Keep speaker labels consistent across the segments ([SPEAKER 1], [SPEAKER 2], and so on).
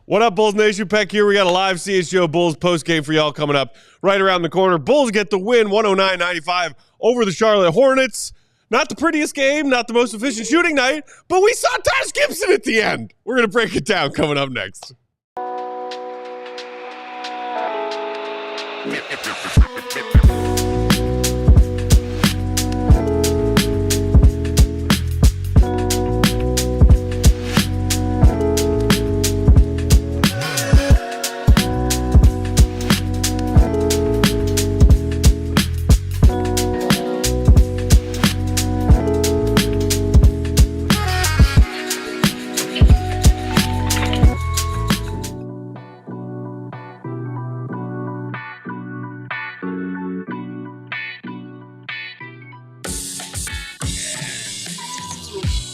[SPEAKER 1] What up, Bulls Nation? Peck here. We got a live CHGO Bulls postgame for y'all coming up right around the corner. Bulls get the win, 109-95 over the Charlotte Hornets. Not the prettiest game, not the most efficient shooting night, but we saw Taj Gibson at the end. We're going to break it down coming up next.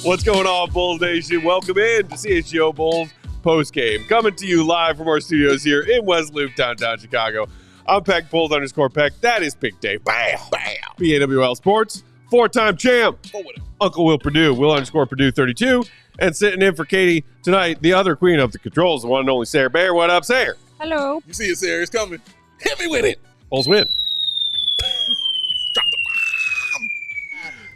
[SPEAKER 1] What's going on, Bulls Nation? Welcome in to CHGO Bulls postgame. Coming to you live from our studios here in West Loop, downtown Chicago. I'm Peck, Bulls_Peck. That is Big Dave. Bam! Bam! BAWL Sports. Four-time champ. Uncle Will Perdue. Will_Perdue 32. And sitting in for Katie tonight, the other queen of the controls, the one and only Sarah Bear. What up, Sarah?
[SPEAKER 2] Hello.
[SPEAKER 3] You see it, Sarah. It's coming. Hit me with it.
[SPEAKER 1] Bulls win.
[SPEAKER 3] Drop the bomb.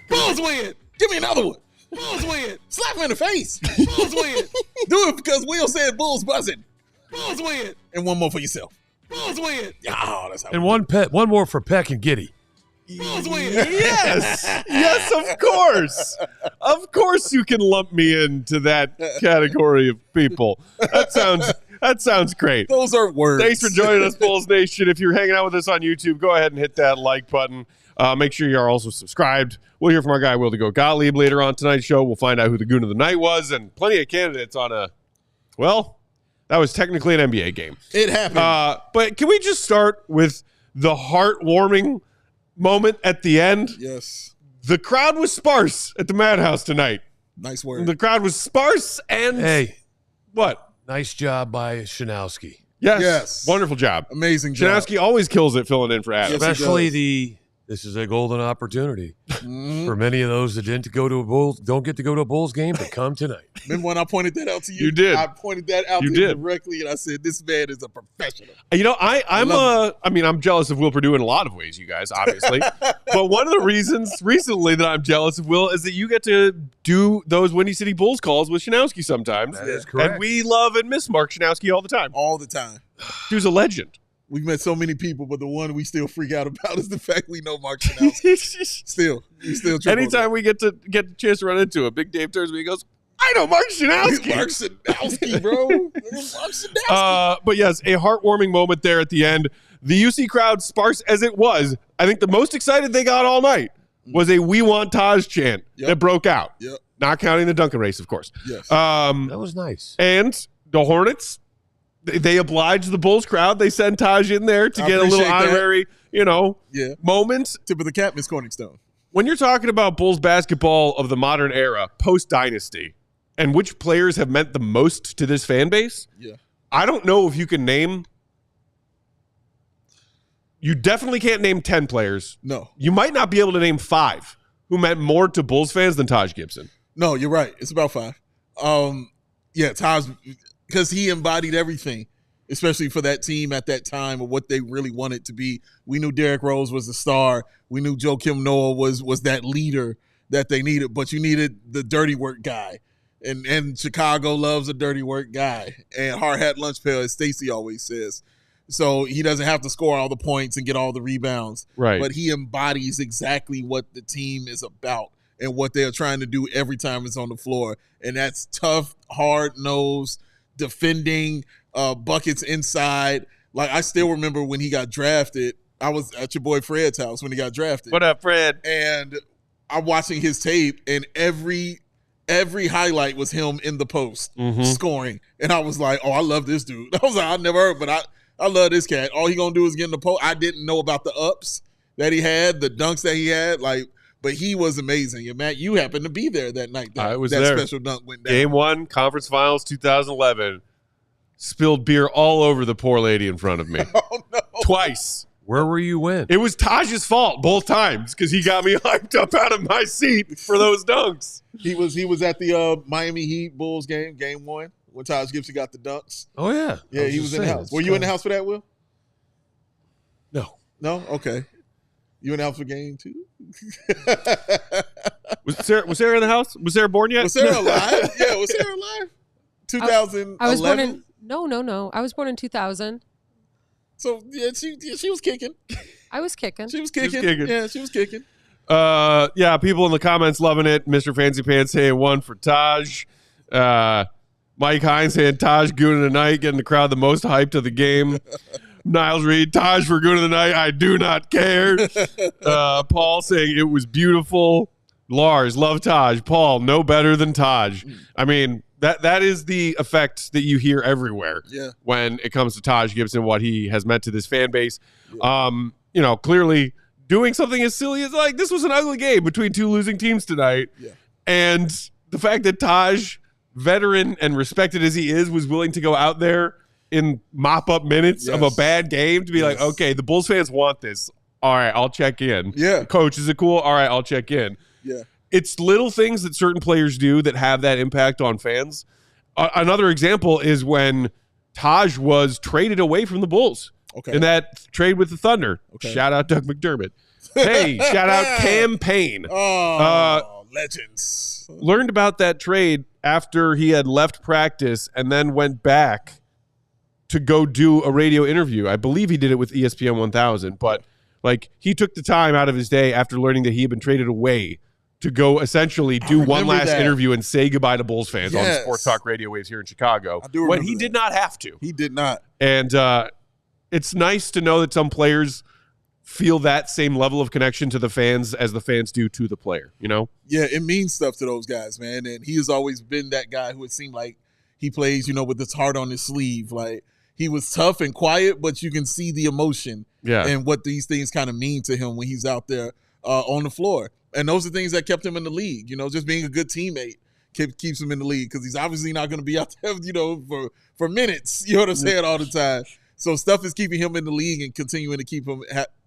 [SPEAKER 3] Bulls win. Give me another one. Bulls win. Slap him in the face. Bulls win. Do it because Will said Bulls buzzing. Bulls win. And one more for yourself. Bulls win. Oh, that's how.
[SPEAKER 4] And one more for Peck and Giddey.
[SPEAKER 3] Bulls win.
[SPEAKER 1] Yes. Yes, of course. Of course you can lump me into that category of people. That sounds great.
[SPEAKER 3] Those are words.
[SPEAKER 1] Thanks for joining us, Bulls Nation. If you're hanging out with us on YouTube, go ahead and hit that like button. Make sure you're also subscribed. We'll hear from our guy, Will the Goat Gottlieb, later on tonight's show. We'll find out who the Goon of the Night was, and plenty of candidates on that was technically an NBA game.
[SPEAKER 3] It happened.
[SPEAKER 1] But can we just start with the heartwarming moment at the end?
[SPEAKER 3] Yes.
[SPEAKER 1] The crowd was sparse at the Madhouse tonight.
[SPEAKER 3] Nice word.
[SPEAKER 1] The crowd was sparse and...
[SPEAKER 4] Hey.
[SPEAKER 1] What?
[SPEAKER 4] Nice job by Shanowski.
[SPEAKER 1] Yes. Wonderful job.
[SPEAKER 3] Amazing job.
[SPEAKER 1] Shanowski always kills it filling in for Adam.
[SPEAKER 3] Yes,
[SPEAKER 4] Especially this is a golden opportunity for many of those that don't get to go to a Bulls game, but come tonight.
[SPEAKER 3] Remember when I pointed that out to you?
[SPEAKER 1] You did.
[SPEAKER 3] I pointed that out to you directly, and I said, this man is a professional.
[SPEAKER 1] You know, I'm jealous of Will Perdue in a lot of ways, you guys, obviously. But one of the reasons recently that I'm jealous of Will is that you get to do those Windy City Bulls calls with Shanowski sometimes.
[SPEAKER 4] That is correct.
[SPEAKER 1] And we love and miss Mark Shanowski all the time.
[SPEAKER 3] All the time.
[SPEAKER 1] Dude's a legend.
[SPEAKER 3] We've met so many people, but the one we still freak out about is the fact we know Mark Shanowski. We still
[SPEAKER 1] Anytime we get the chance to run into him, Big Dave turns to me and goes, I know Mark Shanowski.
[SPEAKER 3] Mark Shanowski, bro. Mark Shanowski.
[SPEAKER 1] But yes, a heartwarming moment there at the end. The UC crowd, sparse as it was, I think the most excited they got all night was a "We Want Taj" chant that broke out.
[SPEAKER 3] Yep.
[SPEAKER 1] Not counting the Duncan race, of course.
[SPEAKER 3] Yes.
[SPEAKER 4] That was nice.
[SPEAKER 1] And the Hornets, they obliged the Bulls crowd. They sent Taj in there to get a little honorary, moment.
[SPEAKER 3] Tip of the cap, Miss Corningstone.
[SPEAKER 1] When you're talking about Bulls basketball of the modern era, post-dynasty, and which players have meant the most to this fan base, I don't know if you can name. You definitely can't name 10 players.
[SPEAKER 3] No.
[SPEAKER 1] You might not be able to name 5 who meant more to Bulls fans than Taj Gibson.
[SPEAKER 3] No, you're right. It's about 5. Taj, because he embodied everything, especially for that team at that time of what they really wanted to be. We knew Derrick Rose was the star. We knew Joakim Noah was that leader that they needed, but you needed the dirty work guy. And Chicago loves a dirty work guy. And hard hat lunch pail, as Stacey always says. So he doesn't have to score all the points and get all the rebounds.
[SPEAKER 1] Right.
[SPEAKER 3] But he embodies exactly what the team is about and what they're trying to do every time it's on the floor. And that's tough, hard-nosed, defending, buckets inside. Like, I still remember when he got drafted. I was at your boy Fred's house when he got drafted.
[SPEAKER 1] What up, Fred?
[SPEAKER 3] And I'm watching his tape, and every highlight was him in the post scoring. And I was like, oh, I love this dude. I was like, I never heard, but I love this cat. All he gonna do is get in the post. I didn't know about the ups that he had, the dunks that he had, but he was amazing. And Matt, you happened to be there that night.
[SPEAKER 1] I was
[SPEAKER 3] that
[SPEAKER 1] there.
[SPEAKER 3] Special dunk went down.
[SPEAKER 1] Game 1, Conference Finals 2011. Spilled beer all over the poor lady in front of me.
[SPEAKER 3] Oh no!
[SPEAKER 1] Twice.
[SPEAKER 4] Where were you when?
[SPEAKER 1] It was Taj's fault both times because he got me hyped up out of my seat for those dunks.
[SPEAKER 3] He was at the Miami Heat Bulls game 1. when Taj Gibson got the dunks.
[SPEAKER 4] Oh, yeah.
[SPEAKER 3] Yeah, he was in the house. Were you in the house for that, Will?
[SPEAKER 4] No.
[SPEAKER 3] No? Okay. You in the house for game 2?
[SPEAKER 1] Was Sarah in the house? Was Sarah born yet?
[SPEAKER 3] Was Sarah alive? Yeah, was Sarah alive? 2011?
[SPEAKER 2] I was born in No. I was born in 2000.
[SPEAKER 3] So, yeah, she was kicking.
[SPEAKER 2] I was kicking.
[SPEAKER 3] She was kicking. Yeah, she was kicking.
[SPEAKER 1] Yeah, people in the comments loving it. Mr. Fancy Pants saying 1 for Taj. Mike Hines saying Taj Goon of the night, getting the crowd the most hyped of the game. Niles Reed, Taj for Goon of the night. I do not care. Paul saying it was beautiful. Lars, love Taj. Paul, no better than Taj. I mean, that is the effect that you hear everywhere when it comes to Taj Gibson, what he has meant to this fan base. Yeah. Clearly doing something as silly as like this was an ugly game between two losing teams tonight. Yeah. And the fact that Taj, veteran and respected as he is, was willing to go out there in mop-up minutes of a bad game to be like, okay, the Bulls fans want this. All right, I'll check in.
[SPEAKER 3] Yeah.
[SPEAKER 1] Coach, is it cool? All right, I'll check in.
[SPEAKER 3] Yeah.
[SPEAKER 1] It's little things that certain players do that have that impact on fans. Another example is when Taj was traded away from the Bulls in that trade with the Thunder. Okay. Shout out Doug McDermott. Hey, shout out Cam Payne.
[SPEAKER 3] Legends.
[SPEAKER 1] Learned about that trade after he had left practice and then went back to go do a radio interview. I believe he did it with ESPN 1000, but like he took the time out of his day after learning that he had been traded away to go essentially do one last interview and say goodbye to Bulls fans on Sports Talk Radio Waves here in Chicago when he did not have to.
[SPEAKER 3] He did not.
[SPEAKER 1] And it's nice to know that some players feel that same level of connection to the fans as the fans do to the player, you know?
[SPEAKER 3] Yeah, it means stuff to those guys, man. And he has always been that guy who it seemed like he plays, with his heart on his sleeve. Like, he was tough and quiet, but you can see the emotion and what these things kind of mean to him when he's out there on the floor. And those are things that kept him in the league. Just being a good teammate keeps him in the league because he's obviously not going to be out there, for minutes. You know what I'm saying? All the time. So stuff is keeping him in the league and continuing to keep him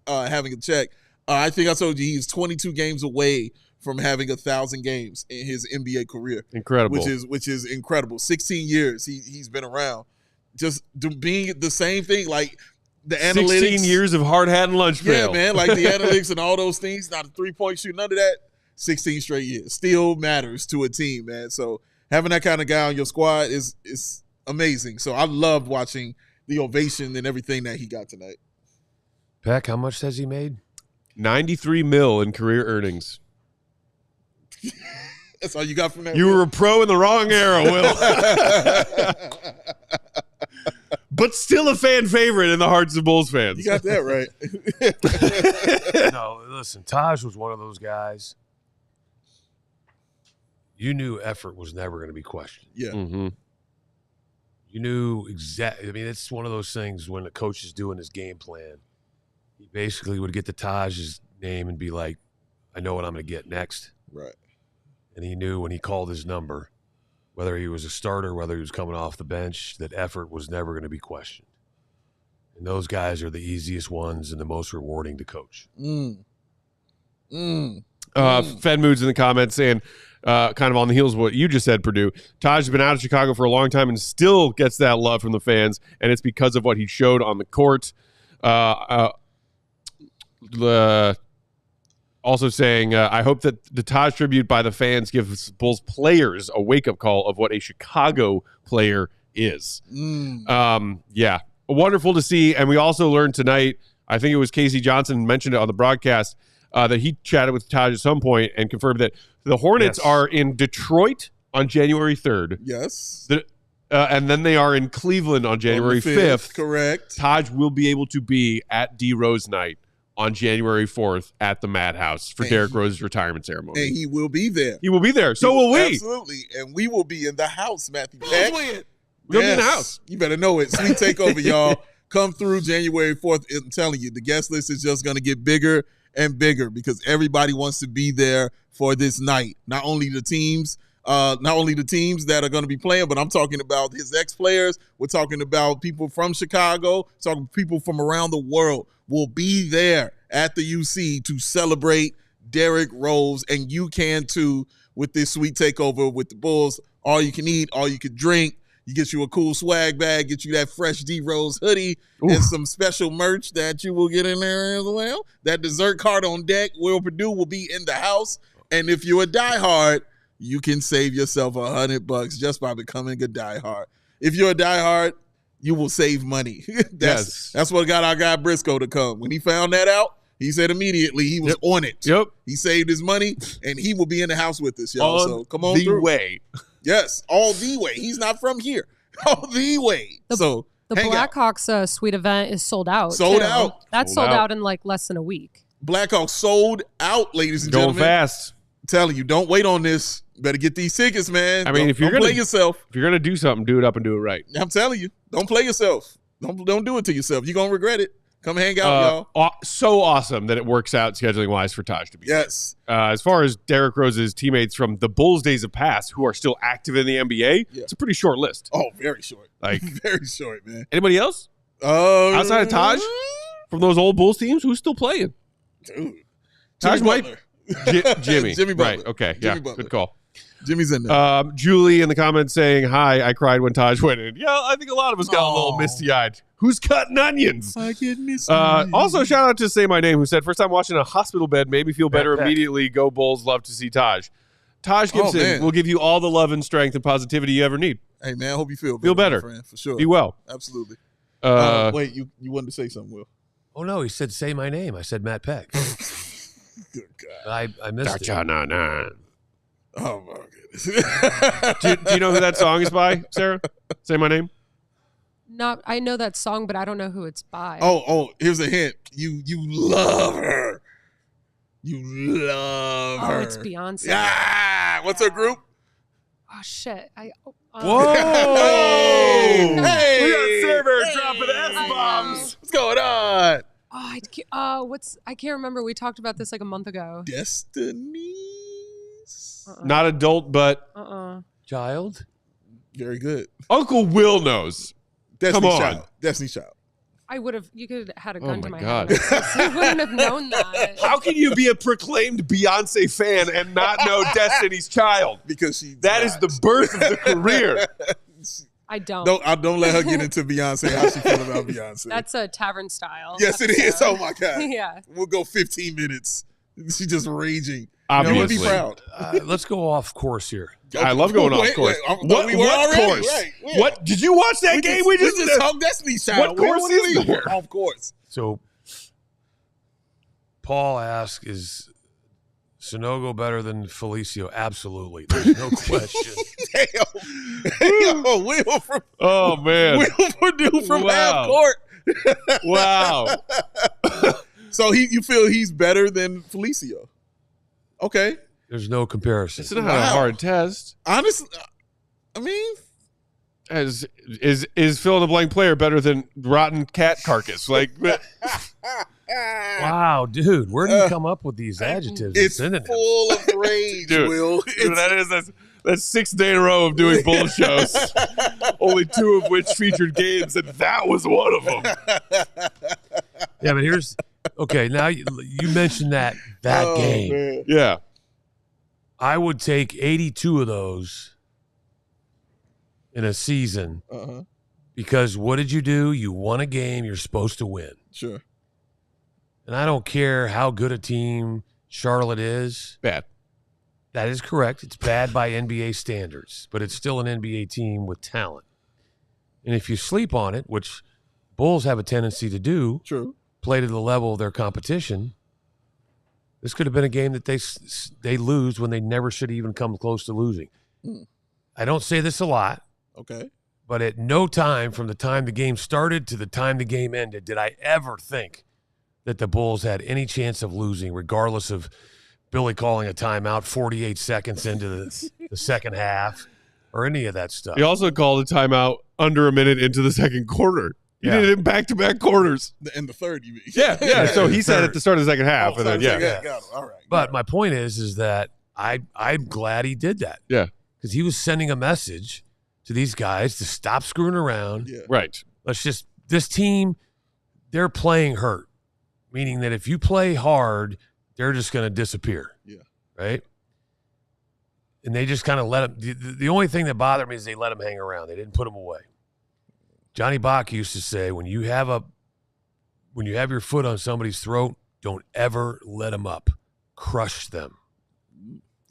[SPEAKER 3] having a check. I think I told you he's 22 games away from having 1,000 games in his NBA career.
[SPEAKER 1] Incredible.
[SPEAKER 3] Which is incredible. 16 years he's been around. Just being the same thing, like the analytics.
[SPEAKER 1] 16 years of hard hat and lunch pail.
[SPEAKER 3] Yeah, man, like the analytics and all those things, not a three-point shoot, none of that. 16 straight years. Still matters to a team, man. So having that kind of guy on your squad is amazing. So I love watching the ovation and everything that he got tonight.
[SPEAKER 4] Peck, how much has he made?
[SPEAKER 1] $93 million in career earnings.
[SPEAKER 3] That's all you got from that?
[SPEAKER 1] You were a pro in the wrong era, Will. But still a fan favorite in the hearts of Bulls fans.
[SPEAKER 3] You got that right.
[SPEAKER 4] No, listen, Taj was one of those guys. You knew effort was never going to be questioned.
[SPEAKER 3] Yeah.
[SPEAKER 1] Mm-hmm.
[SPEAKER 4] You knew exactly. I mean, it's one of those things when the coach is doing his game plan. He basically would get to Taj's name and be like, I know what I'm going to get next.
[SPEAKER 3] Right.
[SPEAKER 4] And he knew when he called his number, whether he was a starter, whether he was coming off the bench, that effort was never going to be questioned. And those guys are the easiest ones and the most rewarding to coach.
[SPEAKER 1] Fed Moods in the comments saying, kind of on the heels of what you just said, Perdue, Taj has been out of Chicago for a long time and still gets that love from the fans, and it's because of what he showed on the court. Also saying, I hope that the Taj tribute by the fans gives Bulls players a wake-up call of what a Chicago player is. Yeah, wonderful to see. And we also learned tonight, I think it was Casey Johnson mentioned it on the broadcast, that he chatted with Taj at some point and confirmed that the Hornets are in Detroit on January 3rd.
[SPEAKER 3] Yes.
[SPEAKER 1] And then they are in Cleveland on January 5th.
[SPEAKER 3] Correct.
[SPEAKER 1] Taj will be able to be at D Rose night on January 4th at the Madhouse for Derrick Rose's retirement ceremony.
[SPEAKER 3] And he will be there.
[SPEAKER 1] He will be there. So will we.
[SPEAKER 3] Absolutely. And we will be in the house, Matthew
[SPEAKER 1] We'll
[SPEAKER 3] Peck.
[SPEAKER 1] be in the house.
[SPEAKER 3] You better know it. Sweet takeover, y'all. Come through January 4th. I'm telling you, the guest list is just going to get bigger and bigger because everybody wants to be there for this night. Not only the teams that are going to be playing, but I'm talking about his ex-players. We're talking about people from Chicago, talking people from around the world will be there at the UC to celebrate Derrick Rose, and you can too with this sweet takeover with the Bulls. All you can eat, all you can drink. You get you a cool swag bag, get you that fresh D Rose hoodie, and some special merch that you will get in there as well. That dessert card on deck, Will Perdue will be in the house. And if you're a diehard, you can save yourself $100 just by becoming a diehard. If you're a diehard, you will save money. That's what got our guy Briscoe to come. When he found that out, he said immediately he was on it.
[SPEAKER 1] Yep.
[SPEAKER 3] He saved his money, and he will be in the house with us, y'all. So come on
[SPEAKER 1] the
[SPEAKER 3] through.
[SPEAKER 1] way.
[SPEAKER 3] Yes, all the way. He's not from here. All the way. The
[SPEAKER 2] Blackhawks suite event is sold out.
[SPEAKER 3] Sold out.
[SPEAKER 2] That's sold out in like less than a week.
[SPEAKER 3] Blackhawks sold out, ladies and
[SPEAKER 1] Going
[SPEAKER 3] gentlemen.
[SPEAKER 1] fast.
[SPEAKER 3] I'm telling you, don't wait on this. Better get these tickets, man.
[SPEAKER 1] I mean, if you're
[SPEAKER 3] don't
[SPEAKER 1] gonna
[SPEAKER 3] play yourself,
[SPEAKER 1] if you're gonna do something, do it up and do it right.
[SPEAKER 3] I'm telling you, don't play yourself. Don't do it to yourself. You're gonna regret it. Come hang out, y'all.
[SPEAKER 1] So awesome that it works out scheduling wise for Taj to be.
[SPEAKER 3] Yes.
[SPEAKER 1] As far as Derrick Rose's teammates from the Bulls days of past who are still active in the NBA, it's a pretty short list.
[SPEAKER 3] Oh, very short.
[SPEAKER 1] Like
[SPEAKER 3] very short, man.
[SPEAKER 1] Anybody else outside of Taj from those old Bulls teams who's still playing?
[SPEAKER 3] Dude,
[SPEAKER 1] Taj might.
[SPEAKER 3] Jimmy
[SPEAKER 1] Butler.
[SPEAKER 3] Right.
[SPEAKER 1] Okay.
[SPEAKER 3] Jimmy Butler.
[SPEAKER 1] Good call.
[SPEAKER 3] Jimmy's in there.
[SPEAKER 1] Julie in the comments saying, "Hi, I cried when Taj went in." Yeah, I think a lot of us got a little misty-eyed. Who's cutting onions?
[SPEAKER 3] I get misty.
[SPEAKER 1] Also, shout out to Say My Name, who said, "First time watching a hospital bed made me feel better
[SPEAKER 4] Peck.
[SPEAKER 1] immediately. Go Bulls. Love to see Taj." Taj Gibson will give you all the love and strength and positivity you ever need.
[SPEAKER 3] Hey, man, I hope you feel
[SPEAKER 1] better.
[SPEAKER 3] my friend, for sure.
[SPEAKER 1] Be well.
[SPEAKER 3] Absolutely. Wait, you wanted to say something, Will?
[SPEAKER 4] Oh, no, he said, say my name. I said Matt Peck.
[SPEAKER 3] Good God.
[SPEAKER 4] I missed it.
[SPEAKER 3] Oh, my goodness.
[SPEAKER 1] Do you know who that song is by, Sarah? Say My Name?
[SPEAKER 2] I know that song, but I don't know who it's by.
[SPEAKER 3] Oh, here's a hint. You love her. You love her.
[SPEAKER 2] Oh, it's Beyonce.
[SPEAKER 3] Yeah. What's her group?
[SPEAKER 2] Oh, shit.
[SPEAKER 1] Whoa!
[SPEAKER 3] Hey!
[SPEAKER 1] We got Sarah dropping S-bombs.
[SPEAKER 3] What's going on?
[SPEAKER 2] I can't remember. We talked about this like a month ago.
[SPEAKER 3] Destiny's.
[SPEAKER 1] Not adult, but
[SPEAKER 4] Child.
[SPEAKER 3] Very good.
[SPEAKER 1] Uncle Will knows.
[SPEAKER 3] Destiny's
[SPEAKER 1] Come on.
[SPEAKER 3] Child. Destiny's Child.
[SPEAKER 2] You could have had a gun to my
[SPEAKER 1] God.
[SPEAKER 2] head. I wouldn't have known that.
[SPEAKER 1] How can you be a proclaimed Beyonce fan and not know Destiny's Child?
[SPEAKER 3] Because
[SPEAKER 1] that is the birth of the career.
[SPEAKER 2] I don't.
[SPEAKER 3] Don't let her get into Beyonce, how she feel about Beyonce.
[SPEAKER 2] That's a tavern style.
[SPEAKER 3] Yes, it is. Oh, my God.
[SPEAKER 2] Yeah.
[SPEAKER 3] We'll go 15 minutes. She's just raging.
[SPEAKER 1] Obviously.
[SPEAKER 3] You would be proud.
[SPEAKER 4] Let's go off course here.
[SPEAKER 1] I love going off course. What course?
[SPEAKER 3] Right, yeah.
[SPEAKER 1] What did you watch that game? We just
[SPEAKER 3] talked Destiny's Child.
[SPEAKER 1] What course is there?
[SPEAKER 3] Off course.
[SPEAKER 4] So Paul asks, is Sonogo better than Felicio? Absolutely. There's no question.
[SPEAKER 3] Damn, Will from
[SPEAKER 1] man.
[SPEAKER 3] Will Perdue from half court.
[SPEAKER 1] Wow.
[SPEAKER 3] So you feel he's better than Felicio? Okay.
[SPEAKER 4] There's no comparison.
[SPEAKER 1] It's not a hard test.
[SPEAKER 3] Honestly, I mean,
[SPEAKER 1] is fill in the blank player better than rotten cat carcass? Like,
[SPEAKER 4] wow, dude, where do you come up with these adjectives?
[SPEAKER 3] It's
[SPEAKER 4] and synonyms?
[SPEAKER 3] full of rage,
[SPEAKER 1] dude,
[SPEAKER 3] Will.
[SPEAKER 1] Dude, that's 6th day in a row of doing bull shows. Only 2 of which featured games, and that was one of them.
[SPEAKER 4] Yeah, but now you mentioned that game.
[SPEAKER 3] Man.
[SPEAKER 1] Yeah.
[SPEAKER 4] I would take 82 of those in a season because what did you do? You won a game you're supposed to win.
[SPEAKER 3] Sure.
[SPEAKER 4] And I don't care how good a team Charlotte is.
[SPEAKER 1] Bad.
[SPEAKER 4] That is correct. It's bad by NBA standards, but it's still an NBA team with talent. And if you sleep on it, which Bulls have a tendency to do,
[SPEAKER 3] True.
[SPEAKER 4] play to the level of their competition, this could have been a game that they lose when they never should have even come close to losing. I don't say this a lot.
[SPEAKER 3] Okay.
[SPEAKER 4] But at no time from the time the game started to the time the game ended did I ever think that the Bulls had any chance of losing, regardless of Billy calling a timeout 48 seconds into the second half or any of that stuff.
[SPEAKER 1] He also called a timeout under a minute into the second quarter. He did it in back-to-back quarters.
[SPEAKER 3] In the third, you mean?
[SPEAKER 1] Yeah. So he said at the start of the second half.
[SPEAKER 3] Got it. All right.
[SPEAKER 4] But my point is that I'm glad he did that.
[SPEAKER 1] Yeah.
[SPEAKER 4] Because he was sending a message to these guys to stop screwing around.
[SPEAKER 3] Yeah.
[SPEAKER 1] Right.
[SPEAKER 4] This team, they're playing hurt, meaning that if you play hard, they're just going to disappear.
[SPEAKER 3] Yeah.
[SPEAKER 4] Right? And they just kind of let him. The only thing that bothered me is they let him hang around. They didn't put him away. Johnny Bach used to say, when you have your foot on somebody's throat, don't ever let them up. Crush them.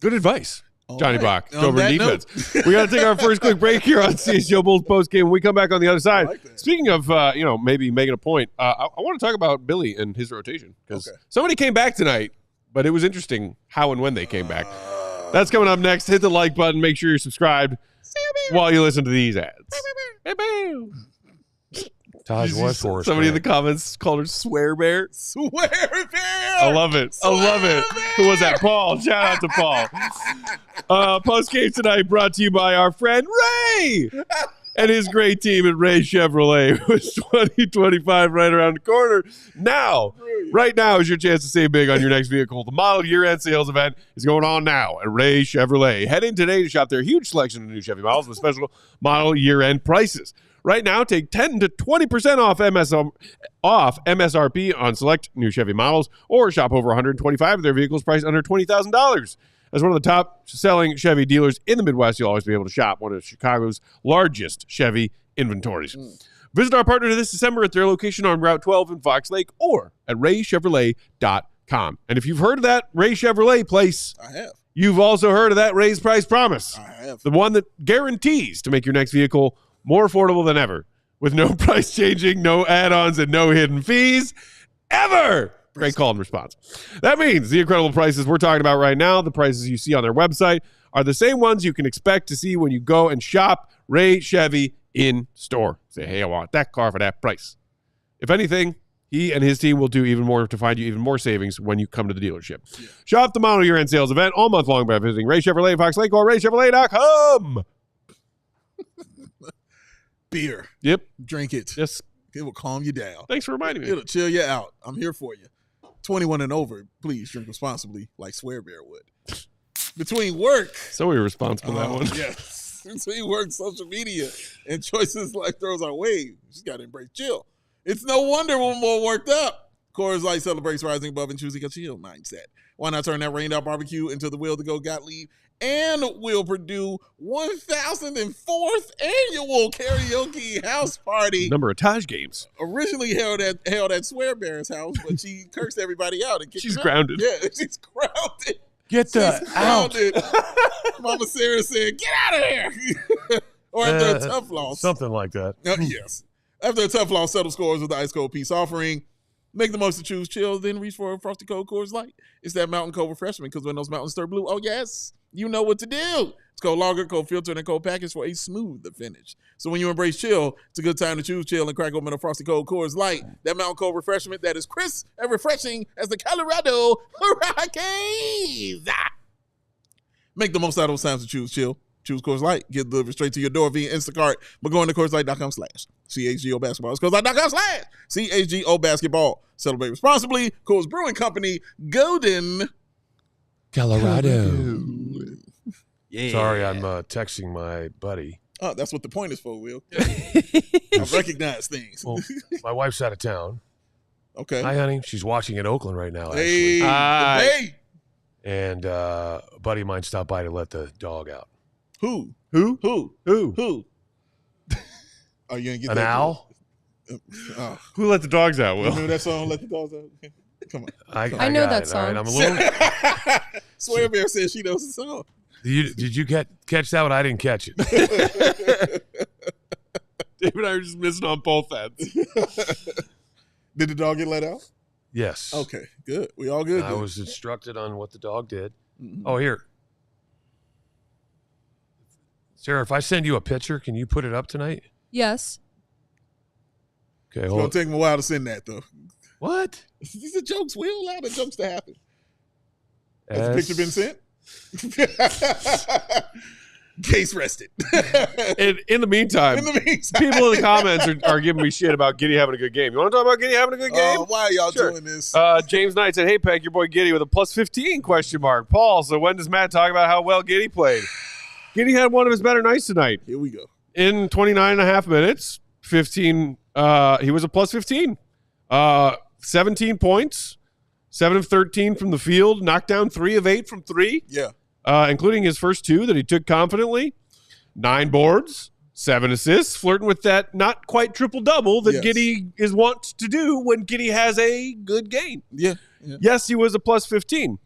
[SPEAKER 1] Good advice.
[SPEAKER 3] All
[SPEAKER 1] Johnny
[SPEAKER 3] right.
[SPEAKER 1] Bach, over defense. We got to take our first quick break here on CHGO Bulls postgame. When we come back on the other side, speaking of maybe making a point, I want to talk about Billy and his rotation because somebody came back tonight, but it was interesting how and when they came back. That's coming up next. Hit the like button. Make sure you're subscribed while you listen to these ads.
[SPEAKER 4] Taj was for us.
[SPEAKER 1] Somebody in the comments called her Swear Bear.
[SPEAKER 3] Swear Bear.
[SPEAKER 1] I love it. I love it. Who was that? Paul. Shout out to Paul. Post game tonight brought to you by our friend Ray and his great team at Ray Chevrolet. With 2025 right around the corner. Right now is your chance to save big on your next vehicle. The model year-end sales event is going on now at Ray Chevrolet. Head in today to shop their huge selection of new Chevy models with special model year-end prices. Right now, take 10 to 20% off MSRP on select new Chevy models, or shop over 125 of their vehicles priced under $20,000. As one of the top-selling Chevy dealers in the Midwest, you'll always be able to shop one of Chicago's largest Chevy inventories. Visit our partner this December at their location on Route 12 in Fox Lake or at raychevrolet.com. And if you've heard of that Ray Chevrolet place,
[SPEAKER 3] I have.
[SPEAKER 1] You've also heard of that Ray's Price Promise.
[SPEAKER 3] I have.
[SPEAKER 1] The one that guarantees to make your next vehicle more affordable than ever, with no price changing, no add-ons, and no hidden fees, ever. Great call and response. That means the incredible prices we're talking about right now, the prices you see on their website, are the same ones you can expect to see when you go and shop Ray Chevy in store. Say, hey, I want that car for that price. If anything, he and his team will do even more to find you even more savings when you come to the dealership. Yeah. Shop the model year-end sales event all month long by visiting Ray Chevrolet, Fox Lake, or raychevrolet.com.
[SPEAKER 3] Beer.
[SPEAKER 1] Yep.
[SPEAKER 3] Drink it.
[SPEAKER 1] Yes.
[SPEAKER 3] It will calm you down.
[SPEAKER 1] Thanks for reminding me.
[SPEAKER 3] It'll chill you out. I'm here for you. 21 and over, please drink responsibly like Swear Bear would. Between work.
[SPEAKER 1] So irresponsible, that one.
[SPEAKER 3] Yes. Between work, social media, and choices life throws our way, you just got to embrace chill. It's no wonder we're more worked up. Coors Light celebrates rising above and choosing a chill mindset. Why not turn that rained out barbecue into the will to go Gottlieb and Will Perdue 1004th annual karaoke house party.
[SPEAKER 1] Number of Taj games.
[SPEAKER 3] Originally held at Swear Bear's house, but she cursed everybody out and kicked
[SPEAKER 1] She's
[SPEAKER 3] her
[SPEAKER 1] grounded.
[SPEAKER 3] out. Yeah, she's grounded.
[SPEAKER 4] Get the out.
[SPEAKER 3] Mama Sarah said, get out of here. Or after a tough loss.
[SPEAKER 4] Something like that.
[SPEAKER 3] Yes. After a tough loss, settle scores with the Ice Cold Peace offering. Make the most to choose chill, then reach for a Frosty Cold Coors Light. It's that mountain cold refreshment, because when those mountains stir blue, oh yes, you know what to do. It's cold lager, cold filtered, and cold packaged for a smoother finish. So when you embrace chill, it's a good time to choose chill and crack open a Frosty Cold Coors Light. That mountain cold refreshment that is crisp and refreshing as the Colorado Rockies. Make the most out of those times to choose chill. Choose Coors Light. Get delivered straight to your door via Instacart. But go into CoorsLight.com/CHGO Basketball. It's CoorsLight.com/CHGO Basketball. Celebrate responsibly. Coors Brewing Company, Golden,
[SPEAKER 4] Colorado. Yeah. Sorry, I'm texting my buddy.
[SPEAKER 3] Oh, that's what the point is for, Will. I recognize things.
[SPEAKER 4] Well, my wife's out of town.
[SPEAKER 3] Okay.
[SPEAKER 4] Hi, honey. She's watching in Oakland right now, actually.
[SPEAKER 3] Hey.
[SPEAKER 4] And a buddy of mine stopped by to let the dog out.
[SPEAKER 3] Who?
[SPEAKER 1] Who?
[SPEAKER 3] Oh, you ain't get
[SPEAKER 4] an
[SPEAKER 3] that
[SPEAKER 4] owl?
[SPEAKER 1] Who let the dogs out, Will?
[SPEAKER 3] You remember that song, Let the Dogs Out? Come on.
[SPEAKER 2] I know that song.
[SPEAKER 4] Right, I'm a little...
[SPEAKER 3] Swear Bear says she knows the song.
[SPEAKER 4] Did you catch that one? I didn't catch it.
[SPEAKER 1] Dave and I are just missing on both ends.
[SPEAKER 3] Did the dog get let out?
[SPEAKER 4] Yes.
[SPEAKER 3] Okay, good. We all good.
[SPEAKER 4] I was instructed on what the dog did. Mm-hmm. Oh, here. Sarah, if I send you a picture, can you put it up tonight?
[SPEAKER 2] Yes.
[SPEAKER 3] Okay, it's going to take me a while to send that, though.
[SPEAKER 4] What?
[SPEAKER 3] These are jokes. We don't allow the jokes to happen. Has the picture been sent? Case rested.
[SPEAKER 1] In the meantime, people in the comments are giving me shit about Giddey having a good game. You want to talk about Giddey having a good game?
[SPEAKER 3] Why are y'all doing this?
[SPEAKER 1] James Knight said, hey, Peck, your boy Giddey with a +15 question mark. Paul, so when does Matt talk about how well Giddey played? Giddey had one of his better nights tonight.
[SPEAKER 3] Here we go.
[SPEAKER 1] In 29 and a half minutes, 15. He was a +15. 17 points, 7 of 13 from the field, knocked down 3 of 8 from 3.
[SPEAKER 3] Yeah.
[SPEAKER 1] including his first 2 that he took confidently. 9 boards, 7 assists, flirting with that not quite triple-double that Giddey is wont to do when Giddey has a good game.
[SPEAKER 3] Yeah.
[SPEAKER 1] Yes, he was a plus 15.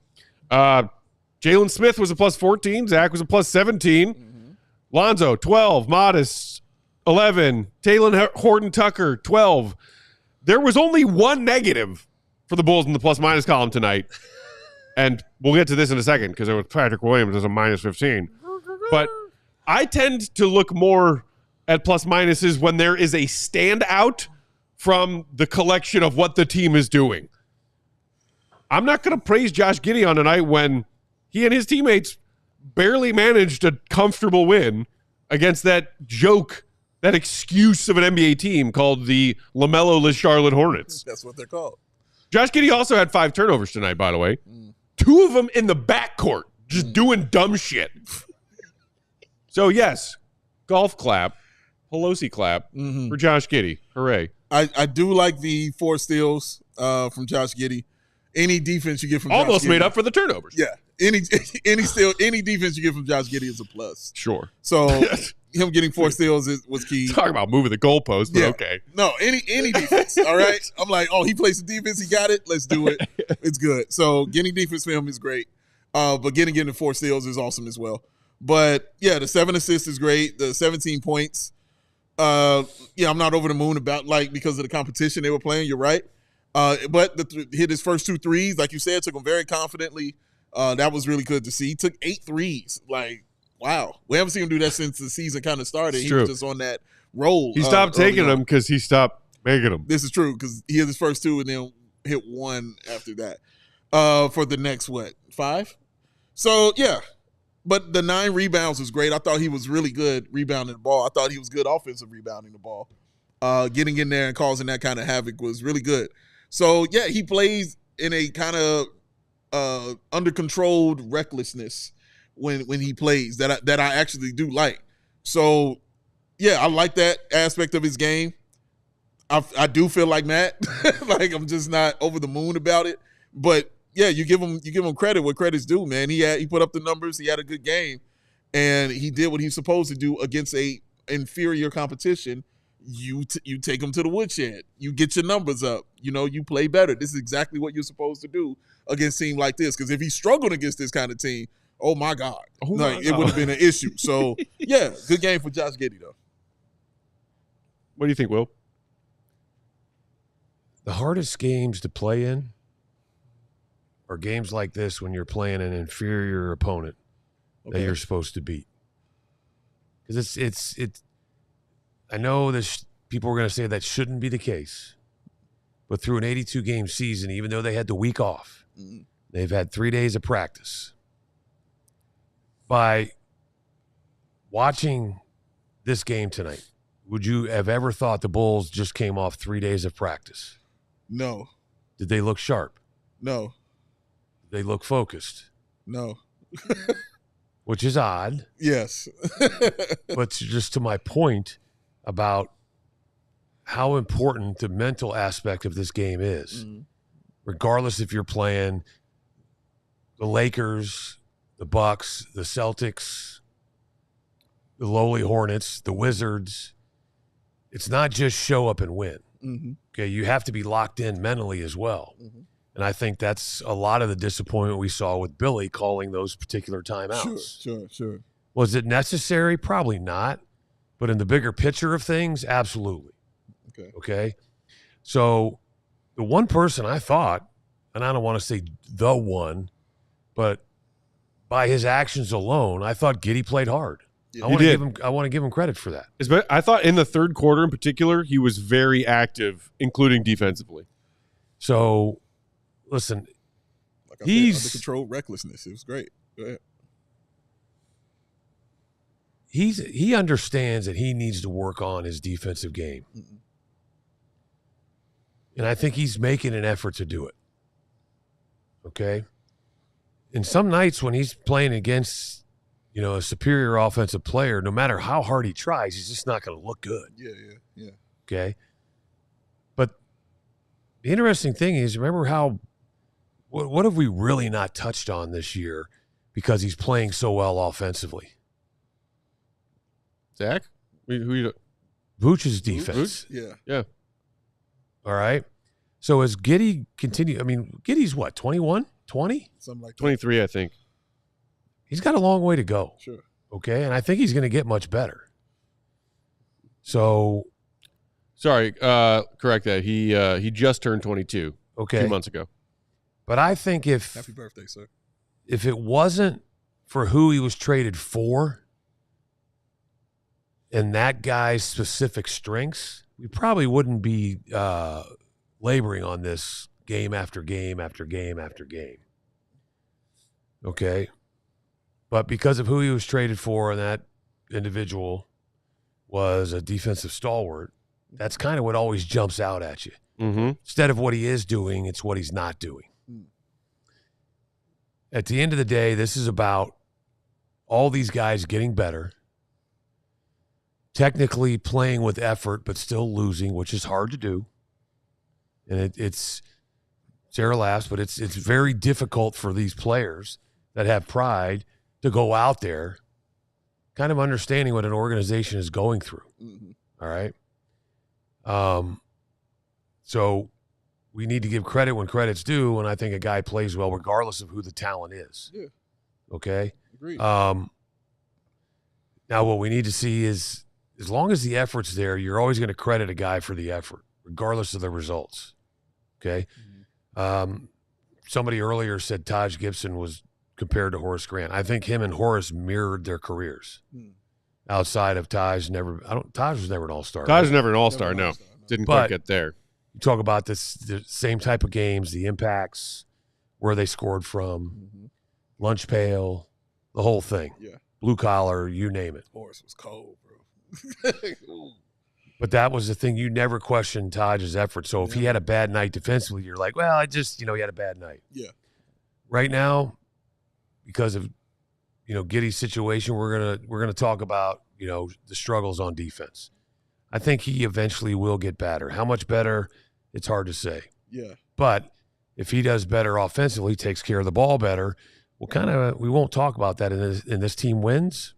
[SPEAKER 1] Jaylen Smith was a plus 14. Zach was a plus 17. Mm-hmm. Lonzo, 12. Modest, 11. Talen Horton-Tucker, 12. There was only 1 negative for the Bulls in the plus-minus column tonight. And we'll get to this in a second because it was Patrick Williams as a minus 15. But I tend to look more at plus-minuses when there is a standout from the collection of what the team is doing. I'm not going to praise Josh Giddey on tonight when he and his teammates barely managed a comfortable win against that joke, that excuse of an NBA team called the LaMelo-less Charlotte Hornets.
[SPEAKER 3] That's what they're called.
[SPEAKER 1] Josh Giddey also had 5 turnovers tonight, by the way. 2 of them in the backcourt, just doing dumb shit. So, yes, golf clap, Pelosi clap for Josh Giddey. Hooray.
[SPEAKER 3] I do like the 4 steals from Josh Giddey. Any defense you get from
[SPEAKER 1] almost
[SPEAKER 3] Josh Giddey,
[SPEAKER 1] made up for the turnovers.
[SPEAKER 3] Yeah. Any defense you get from Josh Giddey is a plus.
[SPEAKER 1] Sure.
[SPEAKER 3] So him getting 4 steals was key.
[SPEAKER 1] Talking about moving the goalpost, but okay.
[SPEAKER 3] No, any defense. All right. I'm like, oh, he plays the defense. He got it. Let's do it. It's good. So getting defense for him is great. But getting 4 steals is awesome as well. But yeah, the 7 assists is great. The 17 points. I'm not over the moon about because of the competition they were playing. You're right. But hit his first 2 threes, like you said, took them very confidently. That was really good to see. He took 8 threes. Like, wow. We haven't seen him do that since the season kind of started. He was just on that roll.
[SPEAKER 1] He stopped taking them because he stopped making them.
[SPEAKER 3] This is true because he hit his first 2 and then hit 1 after that for the next, 5? So, yeah. But the 9 rebounds was great. I thought he was really good rebounding the ball. I thought he was good offensive rebounding the ball. Getting in there and causing that kind of havoc was really good. So, yeah, he plays in a kind of under-controlled recklessness when he plays that I actually do like. So, yeah, I like that aspect of his game. I do feel like Matt. Like I'm just not over the moon about it. But, yeah, you give him credit where credit's due, man. He put up the numbers. He had a good game. And he did what he's supposed to do against a inferior competition. You take them to the woodshed. You get your numbers up. You play better. This is exactly what you're supposed to do against a team like this. Because if he struggled against this kind of team, oh my God, it would have been an issue. So yeah, good game for Josh Giddey though.
[SPEAKER 1] What do you think, Will?
[SPEAKER 4] The hardest games to play in are games like this when you're playing an inferior opponent that you're supposed to beat. Because it's. I know people are going to say that shouldn't be the case, but through an 82-game season, even though they had the week off, they've had 3 days of practice. By watching this game tonight, would you have ever thought the Bulls just came off 3 days of practice?
[SPEAKER 3] No.
[SPEAKER 4] Did they look sharp?
[SPEAKER 3] No.
[SPEAKER 4] Did they look focused?
[SPEAKER 3] No.
[SPEAKER 4] Which is odd.
[SPEAKER 3] Yes.
[SPEAKER 4] But just to my point about how important the mental aspect of this game is, regardless if you're playing the Lakers, the Bucks, the Celtics, the lowly Hornets, the Wizards. It's not just show up and win. Okay, you have to be locked in mentally as well. And I think that's a lot of the disappointment we saw with Billy calling those particular timeouts.
[SPEAKER 3] Sure.
[SPEAKER 4] Was it necessary? Probably not. But in the bigger picture of things, absolutely. Okay. So the one person I thought, and I don't want to say the one, but by his actions alone, I thought Giddey played hard.
[SPEAKER 1] Yeah,
[SPEAKER 4] I want to give him credit for that.
[SPEAKER 1] I thought in the third quarter in particular, he was very active, including defensively.
[SPEAKER 4] So, listen,
[SPEAKER 3] like I said, under control recklessness. It was great. Go ahead.
[SPEAKER 4] He understands that he needs to work on his defensive game. And I think he's making an effort to do it. Okay? And some nights when he's playing against, a superior offensive player, no matter how hard he tries, he's just not going to look good.
[SPEAKER 3] Yeah.
[SPEAKER 4] Okay? But the interesting thing is, remember what have we really not touched on this year because he's playing so well offensively.
[SPEAKER 1] Zach? Who you?
[SPEAKER 4] Vooch's defense.
[SPEAKER 3] Yeah.
[SPEAKER 4] All right. So as Giddey continue, I mean, Giddey's what, 21, 20?
[SPEAKER 3] Something like that.
[SPEAKER 1] 23, I think.
[SPEAKER 4] He's got a long way to go.
[SPEAKER 3] Sure.
[SPEAKER 4] Okay, and I think he's going to get much better. So,
[SPEAKER 1] sorry, correct that. He just turned 22
[SPEAKER 4] okay,
[SPEAKER 1] 2 months ago.
[SPEAKER 4] But I think
[SPEAKER 3] Happy birthday, sir.
[SPEAKER 4] if it wasn't for who he was traded for and that guy's specific strengths, we probably wouldn't be laboring on this game after game after game after game. Okay? But because of who he was traded for and that individual was a defensive stalwart, that's kind of what always jumps out at you.
[SPEAKER 1] Mm-hmm.
[SPEAKER 4] Instead of what he is doing, it's what he's not doing. At the end of the day, this is about all these guys getting better, technically playing with effort but still losing, which is hard to do. And it's Sarah laughs, but it's very difficult for these players that have pride to go out there kind of understanding what an organization is going through.
[SPEAKER 3] Mm-hmm.
[SPEAKER 4] All right? So we need to give credit when credit's due, and I think a guy plays well regardless of who the talent is.
[SPEAKER 3] Yeah.
[SPEAKER 4] Okay?
[SPEAKER 3] Agreed.
[SPEAKER 4] Now what we need to see is as long as the effort's there, you're always going to credit a guy for the effort, regardless of the results. Okay?
[SPEAKER 3] Mm-hmm.
[SPEAKER 4] Somebody earlier said Taj Gibson was compared to Horace Grant. I think him and Horace mirrored their careers. Outside of Taj was never an all-star.
[SPEAKER 1] Taj was
[SPEAKER 4] right?
[SPEAKER 1] never an all-star, no. Didn't quite get there.
[SPEAKER 4] You talk about the same type of games, the impacts, where they scored from, lunch pail, the whole thing.
[SPEAKER 3] Yeah.
[SPEAKER 4] Blue collar, you name it.
[SPEAKER 3] Horace was cold, bro.
[SPEAKER 4] But that was the thing. You never questioned Taj's effort. So if he had a bad night defensively, you're like, well, he had a bad night.
[SPEAKER 3] Yeah.
[SPEAKER 4] Right now, because of Giddey's situation, we're gonna talk about the struggles on defense. I think he eventually will get better. How much better? It's hard to say.
[SPEAKER 3] Yeah.
[SPEAKER 4] But if he does better offensively, takes care of the ball better, we won't talk about that in this team wins.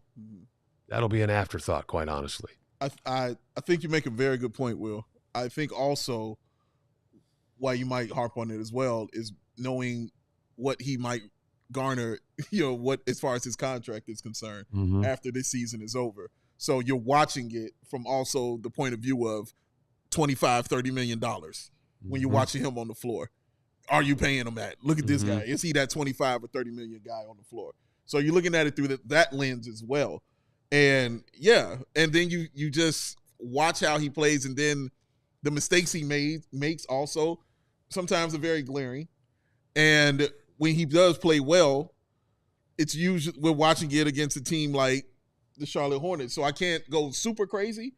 [SPEAKER 4] That'll be an afterthought, quite honestly.
[SPEAKER 3] I think you make a very good point, Will. I think also why you might harp on it as well is knowing what he might garner, what as far as his contract is concerned after this season is over. So you're watching it from also the point of view of $25-30 million when you're watching him on the floor. Are you paying him that? Look at this guy. Is he that 25 or 30 million guy on the floor? So you're looking at it through that lens as well. And and then you just watch how he plays, and then the mistakes he makes also sometimes are very glaring. And when he does play well, it's usually we're watching it against a team like the Charlotte Hornets. So I can't go super crazy,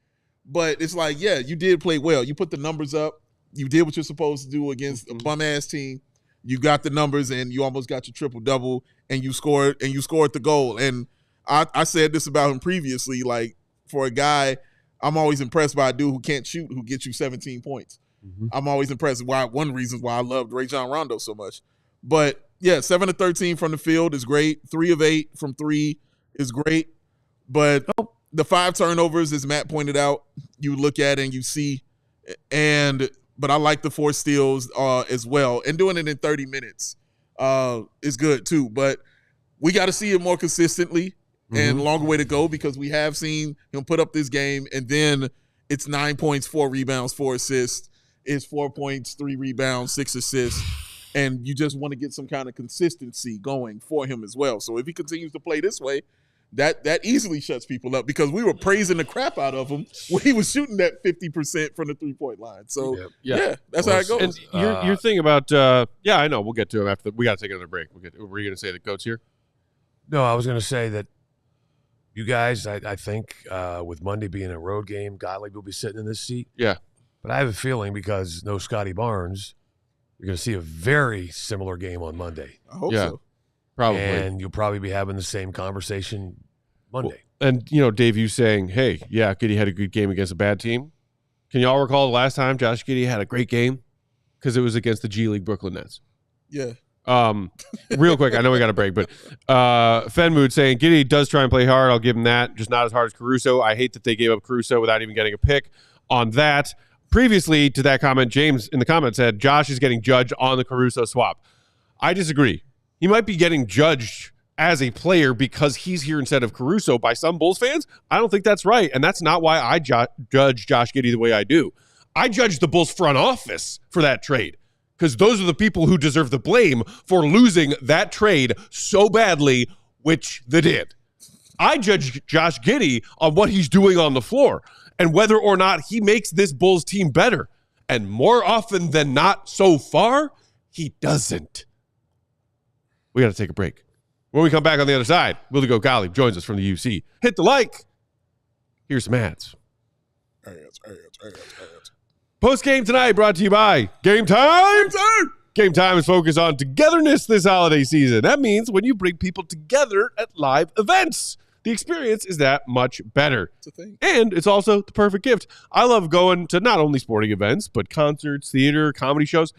[SPEAKER 3] but it's like, you did play well. You put the numbers up. You did what you're supposed to do against a bum-ass team. You got the numbers, and you almost got your triple-double, and you scored the goal. And I said this about him previously, like, for a guy, I'm always impressed by a dude who can't shoot, who gets you 17 points. I'm always impressed. One reason why I loved Rajon Rondo so much. But, 7 of 13 from the field is great. 3 of 8 from 3 is great. But the 5 turnovers, as Matt pointed out, you look at and you see. But I like the 4 steals as well. And doing it in 30 minutes is good too. But we got to see it more consistently and longer way to go, because we have seen him put up this game, and then it's 9 points, 4 rebounds, 4 assists. It's 4 points, 3 rebounds, 6 assists. And you just want to get some kind of consistency going for him as well. So if he continues to play this way, that easily shuts people up, because we were praising the crap out of him when he was shooting that 50% from the 3-point line. So, that's how it goes.
[SPEAKER 1] And your thing about I know. We'll get to him after. We got to take another break. Were you going to say the coach here?
[SPEAKER 4] No, I was going to say that you guys, I think with Monday being a road game, Gottlieb will be sitting in this seat.
[SPEAKER 1] Yeah.
[SPEAKER 4] But I have a feeling, because no Scotty Barnes, you're going to see a very similar game on Monday.
[SPEAKER 3] I hope so.
[SPEAKER 1] Probably.
[SPEAKER 4] And you'll probably be having the same conversation Monday.
[SPEAKER 1] Well, and, Dave, you saying, hey, Giddey had a good game against a bad team. Can you all recall the last time Josh Giddey had a great game? Because it was against the G League Brooklyn Nets.
[SPEAKER 3] Yeah.
[SPEAKER 1] Real quick, I know we got a break, but Fenmood saying Giddey does try and play hard. I'll give him that, just not as hard as Caruso. I hate that they gave up Caruso without even getting a pick on that. Previously to that comment, James in the comments said Josh is getting judged on the Caruso swap. I disagree. He might be getting judged as a player because he's here instead of Caruso by some Bulls fans. I don't think that's right, and that's not why I judge Josh Giddey the way I do. I judge the Bulls front office for that trade, because those are the people who deserve the blame for losing that trade so badly, which they did. I judge Josh Giddey on what he's doing on the floor and whether or not he makes this Bulls team better. And more often than not so far, he doesn't. We got to take a break. When we come back on the other side, Willie Gottlieb joins us from the UC. Hit the like. Here's some ads. Post game tonight brought to you by Game Time. Game Time is focused on togetherness this holiday season. That means when you bring people together at live events, the experience is that much better.
[SPEAKER 3] It's a thing.
[SPEAKER 1] And it's also the perfect gift. I love going to not only sporting events, but concerts, theater, comedy shows,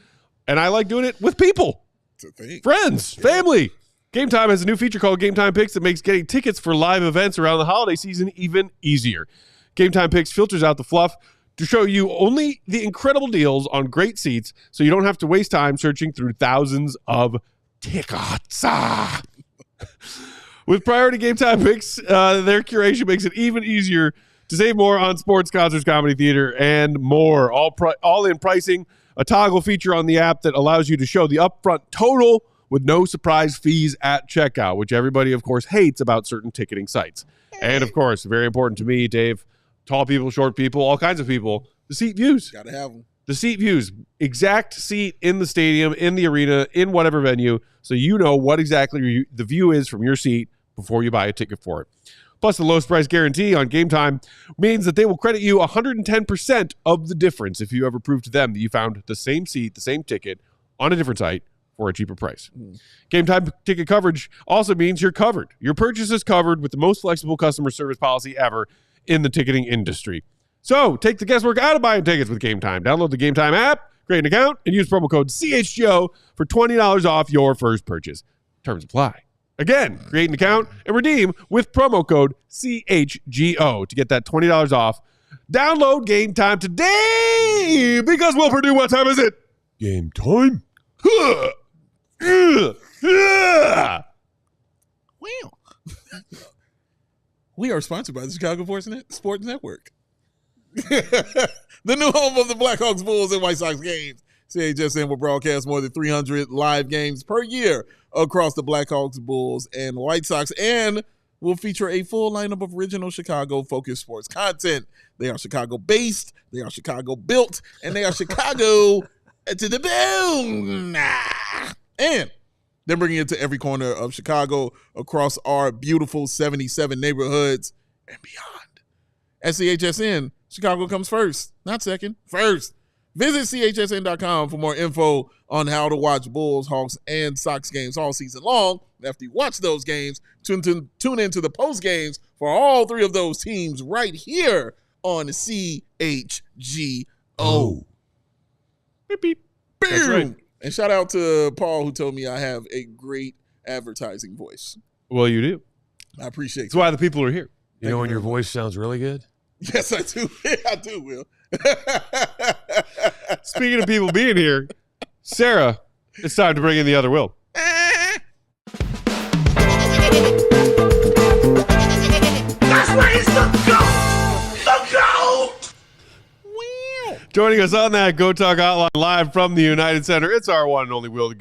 [SPEAKER 1] and I like doing it with people.
[SPEAKER 3] It's a thing.
[SPEAKER 1] Friends, family. Game Time has a new feature called Game Time Picks that makes getting tickets for live events around the holiday season even easier. Game Time Picks filters out the fluff to show you only the incredible deals on great seats, so you don't have to waste time searching through thousands of tickets. With Priority Game Time Picks, their curation makes it even easier to save more on sports, concerts, comedy, theater, and more. All-in pricing, a toggle feature on the app that allows you to show the upfront total with no surprise fees at checkout, which everybody, of course, hates about certain ticketing sites. And, of course, very important to me, Dave, tall people, short people, all kinds of people, the seat views.
[SPEAKER 3] Got to have them.
[SPEAKER 1] The seat views, exact seat in the stadium, in the arena, in whatever venue, so you know what exactly the view is from your seat before you buy a ticket for it. Plus, the lowest price guarantee on Game Time means that they will credit you 110% of the difference if you ever prove to them that you found the same seat, the same ticket on a different site for a cheaper price. Game Time ticket coverage also means you're covered. Your purchase is covered with the most flexible customer service policy ever in the ticketing industry. So take the guesswork out of buying tickets with Game Time. Download the Game Time app, create an account, and use promo code CHGO for $20 off your first purchase. Terms apply. Again, create an account and redeem with promo code CHGO to get that $20 off. Download Game Time today because Will Perdue, what time is it?
[SPEAKER 4] Game time.
[SPEAKER 3] Well, we are sponsored by the Chicago Sports Network. The new home of the Blackhawks, Bulls, and White Sox games. CHSN will broadcast more than 300 live games per year across the Blackhawks, Bulls, and White Sox, and will feature a full lineup of original Chicago-focused sports content. They are Chicago-based, they are Chicago-built, and they are Chicago to the bone. And they're bringing it to every corner of Chicago across our beautiful 77 neighborhoods and beyond. At CHSN, Chicago comes first, not second, first. Visit CHSN.com for more info on how to watch Bulls, Hawks, and Sox games all season long. And after you watch those games, tune into the post games for all three of those teams right here on CHGO. Beep, beep.
[SPEAKER 1] That's right.
[SPEAKER 3] And shout out to Paul, who told me I have a great advertising voice.
[SPEAKER 1] Well, you do.
[SPEAKER 3] I appreciate it.
[SPEAKER 1] That's why the people are here.
[SPEAKER 4] You know when your voice sounds really good?
[SPEAKER 3] Yes, I do. I do, Will.
[SPEAKER 1] Speaking of people being here, Sarah, it's time to bring in the other Will.
[SPEAKER 5] That's where he's the GOAT! The GOAT!
[SPEAKER 1] Joining us on that Go Talk Hotline live from the United Center, it's our one and only Will to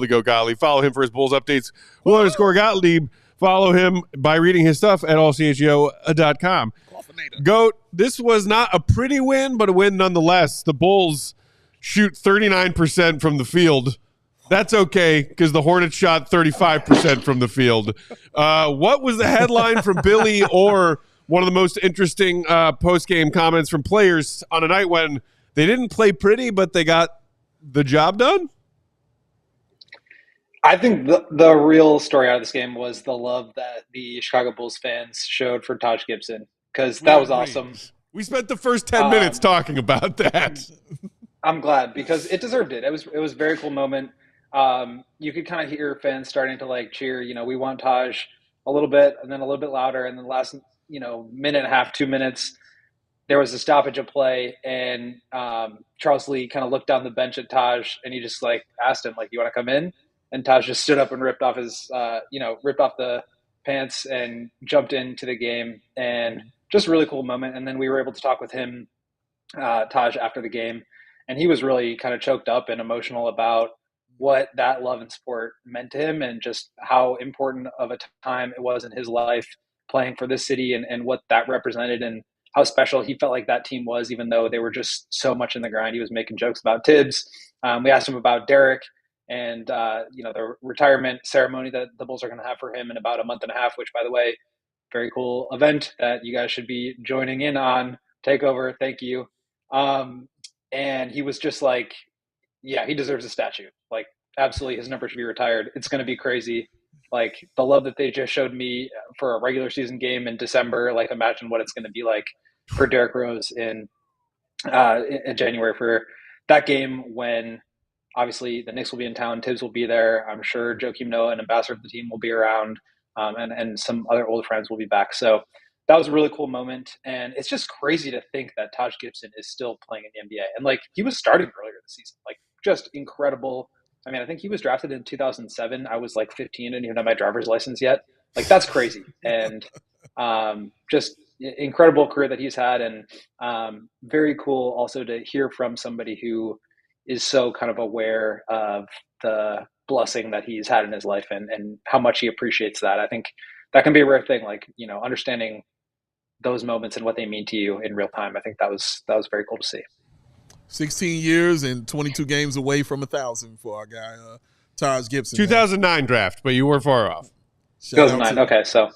[SPEAKER 1] Go Gottlieb. Follow him for his Bulls updates. Will_Gottlieb. Follow him by reading his stuff at allchgo.com. Goat, this was not a pretty win, but a win nonetheless. The Bulls shoot 39% from the field. That's okay, because the Hornets shot 35% from the field. What was the headline from Billy or one of the most interesting post-game comments from players on a night when they didn't play pretty, but they got the job done?
[SPEAKER 6] I think the real story out of this game was the love that the Chicago Bulls fans showed for Taj Gibson, because that was awesome.
[SPEAKER 1] We spent the first 10 minutes talking about that.
[SPEAKER 6] I'm glad, because it deserved it. It was a very cool moment. you could kind of hear fans starting to like cheer, we want Taj a little bit and then a little bit louder. And then the last, minute and a half, 2 minutes, there was a stoppage of play, and Charles Lee kind of looked down the bench at Taj, and he just like asked him, like, "You want to come in?" And Taj just stood up and ripped off the pants and jumped into the game, and just a really cool moment. And then we were able to talk with him, Taj, after the game, and he was really kind of choked up and emotional about what that love and sport meant to him, and just how important of a time it was in his life playing for this city, and what that represented, and how special he felt like that team was, even though they were just so much in the grind. He was making jokes about Tibbs. We asked him about Derrick and, the retirement ceremony that the Bulls are going to have for him in about a month and a half, which, by the way, very cool event that you guys should be joining in on. Takeover, thank you. And he was just like, yeah, he deserves a statue. Like, absolutely, his number should be retired. It's going to be crazy. Like, the love that they just showed me for a regular season game in December, like, imagine what it's going to be like for Derrick Rose in January for that game, when obviously the Knicks will be in town, Tibbs will be there. I'm sure Joakim Noah, an ambassador of the team, will be around, and some other old friends will be back. So that was a really cool moment. And it's just crazy to think that Taj Gibson is still playing in the NBA. And, like, he was starting earlier this season. Like, just incredible. I mean, I think he was drafted in 2007. I was like 15 and didn't even have my driver's license yet. Like, that's crazy. And just incredible career that he's had. And very cool also to hear from somebody who is so kind of aware of the blessing that he's had in his life, and how much he appreciates that. I think that can be a rare thing, like, understanding those moments and what they mean to you in real time. I think that was very cool to see.
[SPEAKER 3] 16 years and 22 games away from 1,000 for our guy, Taj Gibson.
[SPEAKER 1] 2009 draft, but you were far off.
[SPEAKER 6] 2009, okay, so.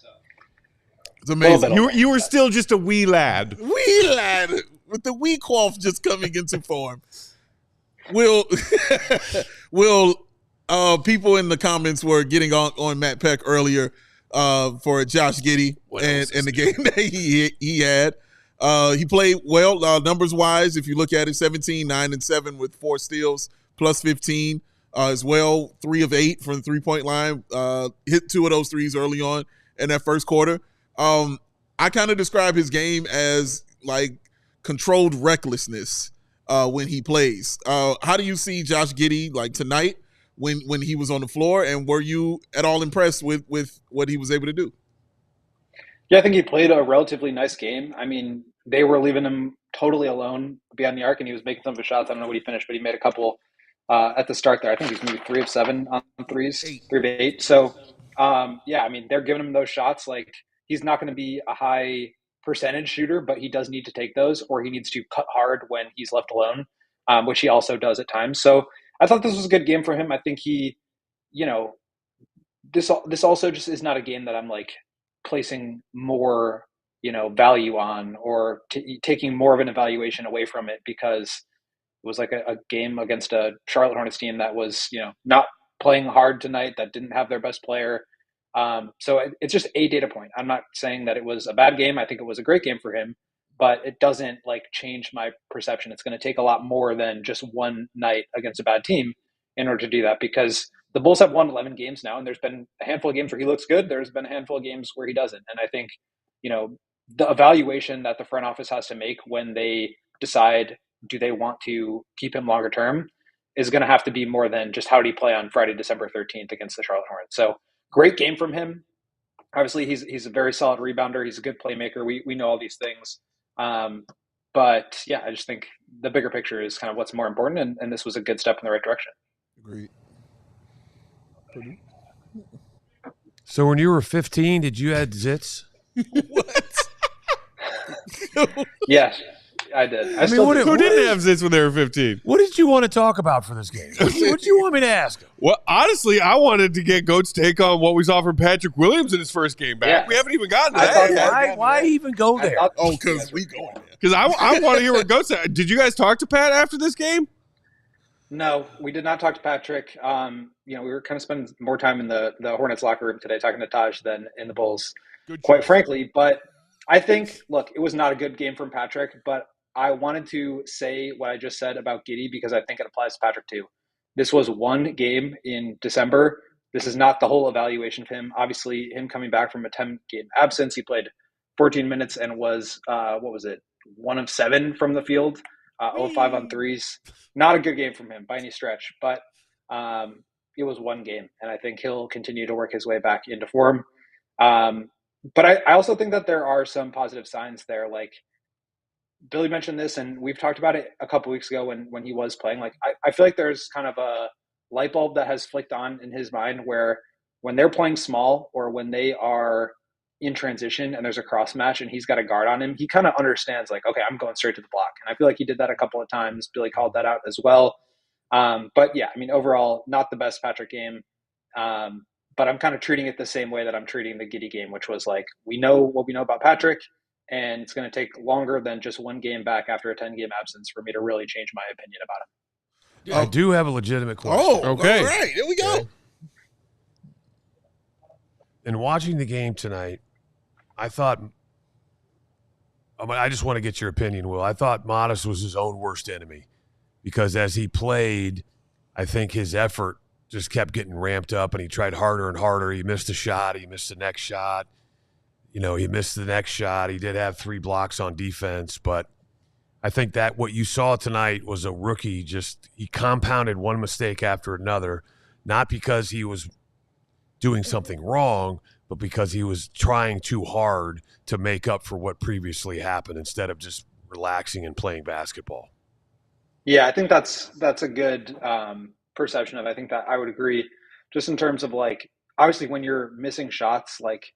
[SPEAKER 3] It's amazing.
[SPEAKER 1] You were still just a wee lad.
[SPEAKER 3] Wee lad, with the wee cough just coming into form. Will people in the comments were getting on Matt Peck earlier for Josh Giddey and the game that he had. He played well numbers wise. If you look at it, 17, 9, and 7 with 4 steals, plus 15 as well. 3 of 8 from the 3-point line. Hit 2 of those threes early on in that first quarter. I kind of describe his game as like controlled recklessness when he plays. How do you see Josh Giddey like tonight when he was on the floor, and were you at all impressed with what he was able to do?
[SPEAKER 6] Yeah, I think he played a relatively nice game. I mean, they were leaving him totally alone beyond the arc, and he was making some of his shots. I don't know what he finished, but he made a couple at the start there. I think he's maybe 3 of 7 on threes, 3 of 8. So, yeah, I mean, they're giving him those shots. Like, he's not going to be a high percentage shooter, but he does need to take those, or he needs to cut hard when he's left alone, which he also does at times. So I thought this was a good game for him. I think he, this also just is not a game that I'm like placing more, value on, or taking more of an evaluation away from it, because it was like a game against a Charlotte Hornets team that was, not playing hard tonight, that didn't have their best player. So it's just a data point. I'm not saying that it was a bad game. I think it was a great game for him, but it doesn't like change my perception. It's going to take a lot more than just one night against a bad team in order to do that, because the Bulls have won 11 games now, and there's been a handful of games where he looks good. There's been a handful of games where he doesn't. And I think, the evaluation that the front office has to make when they decide, do they want to keep him longer term, is going to have to be more than just how did he play on Friday, December 13th against the Charlotte Hornets. So great game from him. Obviously, he's a very solid rebounder. He's a good playmaker. We know all these things. But yeah, I just think the bigger picture is kind of what's more important, and this was a good step in the right direction.
[SPEAKER 3] Agreed.
[SPEAKER 4] So when you were 15, did you have zits?
[SPEAKER 3] What?
[SPEAKER 6] Yeah, I did.
[SPEAKER 1] Who didn't have zits when they were 15?
[SPEAKER 4] What did you want to talk about for this game? What did you want me to ask him?
[SPEAKER 1] Well, honestly, I wanted to get Goat's take on what we saw from Patrick Williams in his first game back.
[SPEAKER 6] Yeah.
[SPEAKER 1] We haven't even gotten to that.
[SPEAKER 4] Why even go there?
[SPEAKER 3] Because we going there.
[SPEAKER 1] Because I want to hear what Goat said. Did you guys talk to Pat after this game?
[SPEAKER 6] No, we did not talk to Patrick. We were kind of spending more time in the Hornets locker room today talking to Taj than in the Bulls, quite frankly. But I think, look, it was not a good game from Patrick, but I wanted to say what I just said about Giddey because I think it applies to Patrick too. this was one game in December. This is not the whole evaluation of him. Obviously, him coming back from a 10-game absence, he played 14 minutes and was, 1 of 7 from the field, 0-5 on threes. Not a good game from him by any stretch, but it was one game, and I think he'll continue to work his way back into form. But I also think that there are some positive signs there. Like Billy mentioned this, and we've talked about it a couple weeks ago when he was playing. Like I feel like there's kind of a light bulb that has flicked on in his mind where when they're playing small or when they are in transition and there's a cross match and he's got a guard on him, he kind of understands like, okay, I'm going straight to the block. And I feel like he did that a couple of times. Billy called that out as well. But yeah, I mean, overall, not the best Patrick game. But I'm kind of treating it the same way that I'm treating the Giddey game, which was like, we know what we know about Patrick, and it's going to take longer than just one game back after a 10-game absence for me to really change my opinion about him.
[SPEAKER 4] I do have a legitimate question.
[SPEAKER 3] Oh,
[SPEAKER 1] Okay.
[SPEAKER 3] All right. Here we go.
[SPEAKER 4] Okay. In watching the game tonight, I thought, I just want to get your opinion, Will. I thought Modest was his own worst enemy because as he played, I think his effort just kept getting ramped up and he tried harder and harder. He missed a shot. He missed the next shot. He missed the next shot. He did have 3 blocks on defense, but I think that what you saw tonight was a rookie he compounded one mistake after another, not because he was doing something wrong, but because he was trying too hard to make up for what previously happened instead of just relaxing and playing basketball.
[SPEAKER 6] Yeah, I think that's a good perception of it. I think that I would agree just in terms of like, obviously when you're missing shots, like,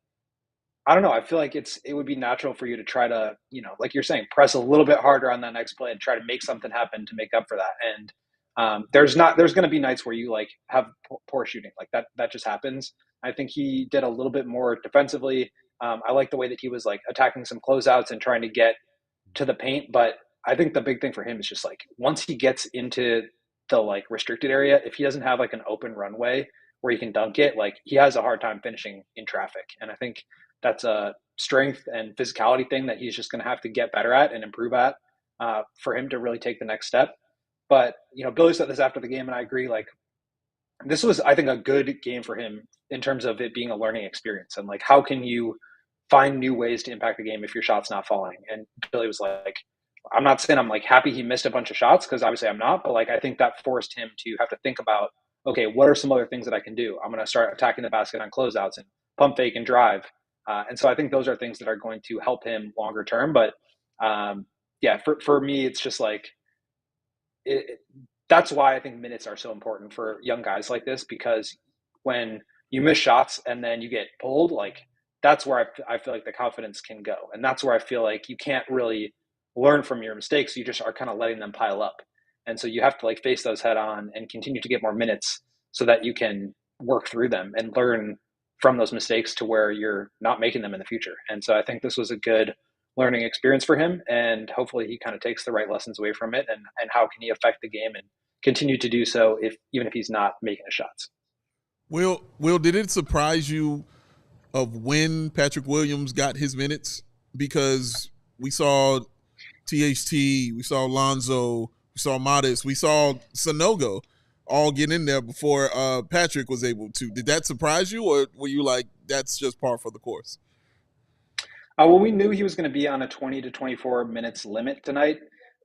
[SPEAKER 6] I don't know, I feel like it would be natural for you to try to, like you're saying, press a little bit harder on that next play and try to make something happen to make up for that. And there's going to be nights where you like have poor shooting like that just happens. I think he did a little bit more defensively. I like the way that he was like attacking some closeouts and trying to get to the paint. But I think the big thing for him is just like, once he gets into the like restricted area, if he doesn't have like an open runway where he can dunk it, like he has a hard time finishing in traffic. And I think that's a strength and physicality thing that he's just going to have to get better at and improve at for him to really take the next step. But, Billy said this after the game, and I agree, like, this was, I think, a good game for him in terms of it being a learning experience. And, like, how can you find new ways to impact the game if your shot's not falling? And Billy was like, I'm not saying I'm, like, happy he missed a bunch of shots, because obviously I'm not, but, like, I think that forced him to have to think about, okay, what are some other things that I can do? I'm going to start attacking the basket on closeouts and pump fake and drive. And so I think those are things that are going to help him longer term. But for me, it's just like, that's why I think minutes are so important for young guys like this, because when you miss shots and then you get pulled, like that's where I feel like the confidence can go. And that's where I feel like you can't really learn from your mistakes. You just are kind of letting them pile up. And so you have to like face those head on and continue to get more minutes so that you can work through them and learn from those mistakes to where you're not making them in the future. And so I think this was a good learning experience for him, and hopefully he kind of takes the right lessons away from it and how can he affect the game and continue to do so even if he's not making the shots.
[SPEAKER 3] Will, did it surprise you of when Patrick Williams got his minutes? Because we saw THT, we saw Lonzo, we saw Modest, we saw Sanogo all get in there before Patrick was able to. Did that surprise you, or were you like, that's just par for the course?
[SPEAKER 6] Well, we knew he was going to be on a 20 to 24 minutes limit tonight.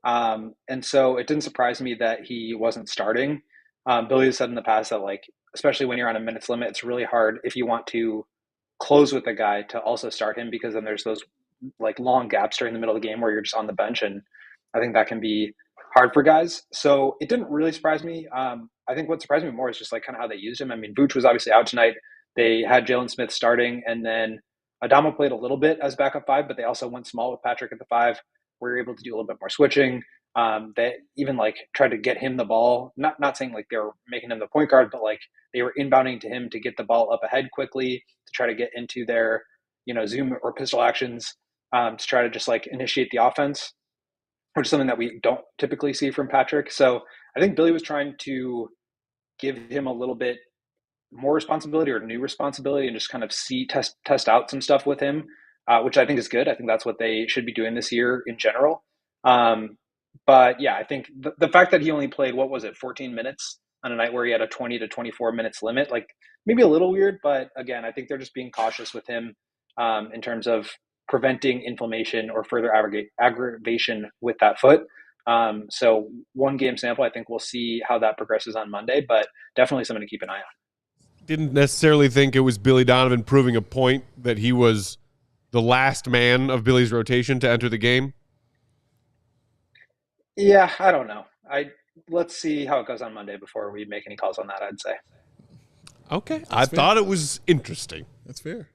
[SPEAKER 6] And so it didn't surprise me that he wasn't starting. Billy has said in the past that, like, especially when you're on a minutes limit, it's really hard if you want to close with a guy to also start him, because then there's those like long gaps during the middle of the game where you're just on the bench. And I think that can be hard for guys. So it didn't really surprise me. I think what surprised me more is just like kind of how they used him. I mean, Vooch was obviously out tonight. They had Jaylen Smith starting, and then Adama played a little bit as backup 5, but they also went small with Patrick at the 5. We were able to do a little bit more switching. They even like tried to get him the ball, not saying like they were making him the point guard, but like they were inbounding to him to get the ball up ahead quickly to try to get into their, zoom or pistol actions to try to just like initiate the offense, which is something that we don't typically see from Patrick. So I think Billy was trying to give him a little bit more responsibility or new responsibility and just kind of test out some stuff with him, which I think is good. I think that's what they should be doing this year in general. But yeah, I think the fact that he only played, 14 minutes on a night where he had a 20 to 24 minutes limit. Like maybe a little weird, but again, I think they're just being cautious with him in terms of preventing inflammation or further aggravation with that foot. So 1 game sample, I think we'll see how that progresses on Monday, but definitely something to keep an eye on.
[SPEAKER 1] Didn't necessarily think it was Billy Donovan proving a point that he was the last man of Billy's rotation to enter the game.
[SPEAKER 6] Yeah, I don't know. Let's see how it goes on Monday before we make any calls on that, I'd say.
[SPEAKER 1] Okay. I thought it was interesting.
[SPEAKER 3] That's fair.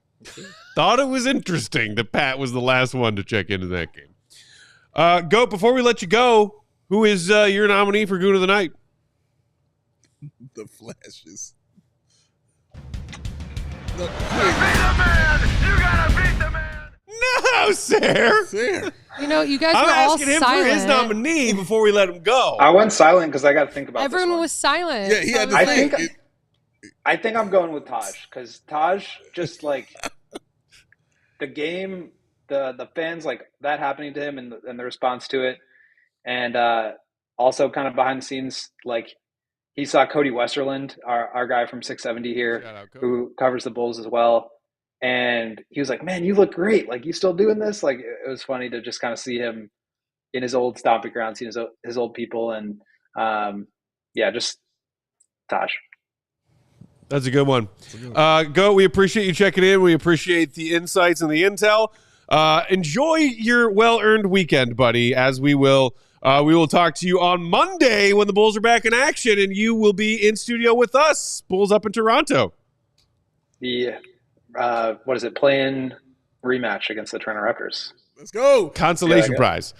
[SPEAKER 1] Thought it was interesting that Pat was the last one to check into that game. Goat, before we let you go, who is your nominee for Goon of the Night?
[SPEAKER 3] The Flashes.
[SPEAKER 5] Beat the man! You gotta beat the man!
[SPEAKER 1] No, sir.
[SPEAKER 3] Fair.
[SPEAKER 2] You know, you guys
[SPEAKER 1] I'm
[SPEAKER 2] were all
[SPEAKER 1] asking him
[SPEAKER 2] silent.
[SPEAKER 1] for his nominee before we let him go.
[SPEAKER 6] I went silent because I got to think about
[SPEAKER 2] Everyone
[SPEAKER 6] this one.
[SPEAKER 2] was silent.
[SPEAKER 3] Yeah, he had to
[SPEAKER 6] I
[SPEAKER 3] think.
[SPEAKER 6] think I think I'm going with Taj because Taj just like the game, the fans like that happening to him and the response to it, and also kind of behind the scenes, like he saw Cody Westerland, our guy from 670 here,
[SPEAKER 1] Shout out, Cody.
[SPEAKER 6] who covers the Bulls as well, and he was like, "Man, you look great! Like you still doing this?" Like it was funny to just kind of see him in his old stomping ground, seeing his old people, and yeah, just Taj.
[SPEAKER 1] That's a good one. Go. We appreciate you checking in. We appreciate the insights and the intel. Enjoy your well-earned weekend, buddy, as we will talk to you on Monday when the Bulls are back in action, and you will be in studio with us, Bulls up in Toronto.
[SPEAKER 6] The what is it? Play-in rematch against the Toronto Raptors.
[SPEAKER 3] Let's go.
[SPEAKER 1] Consolation prize.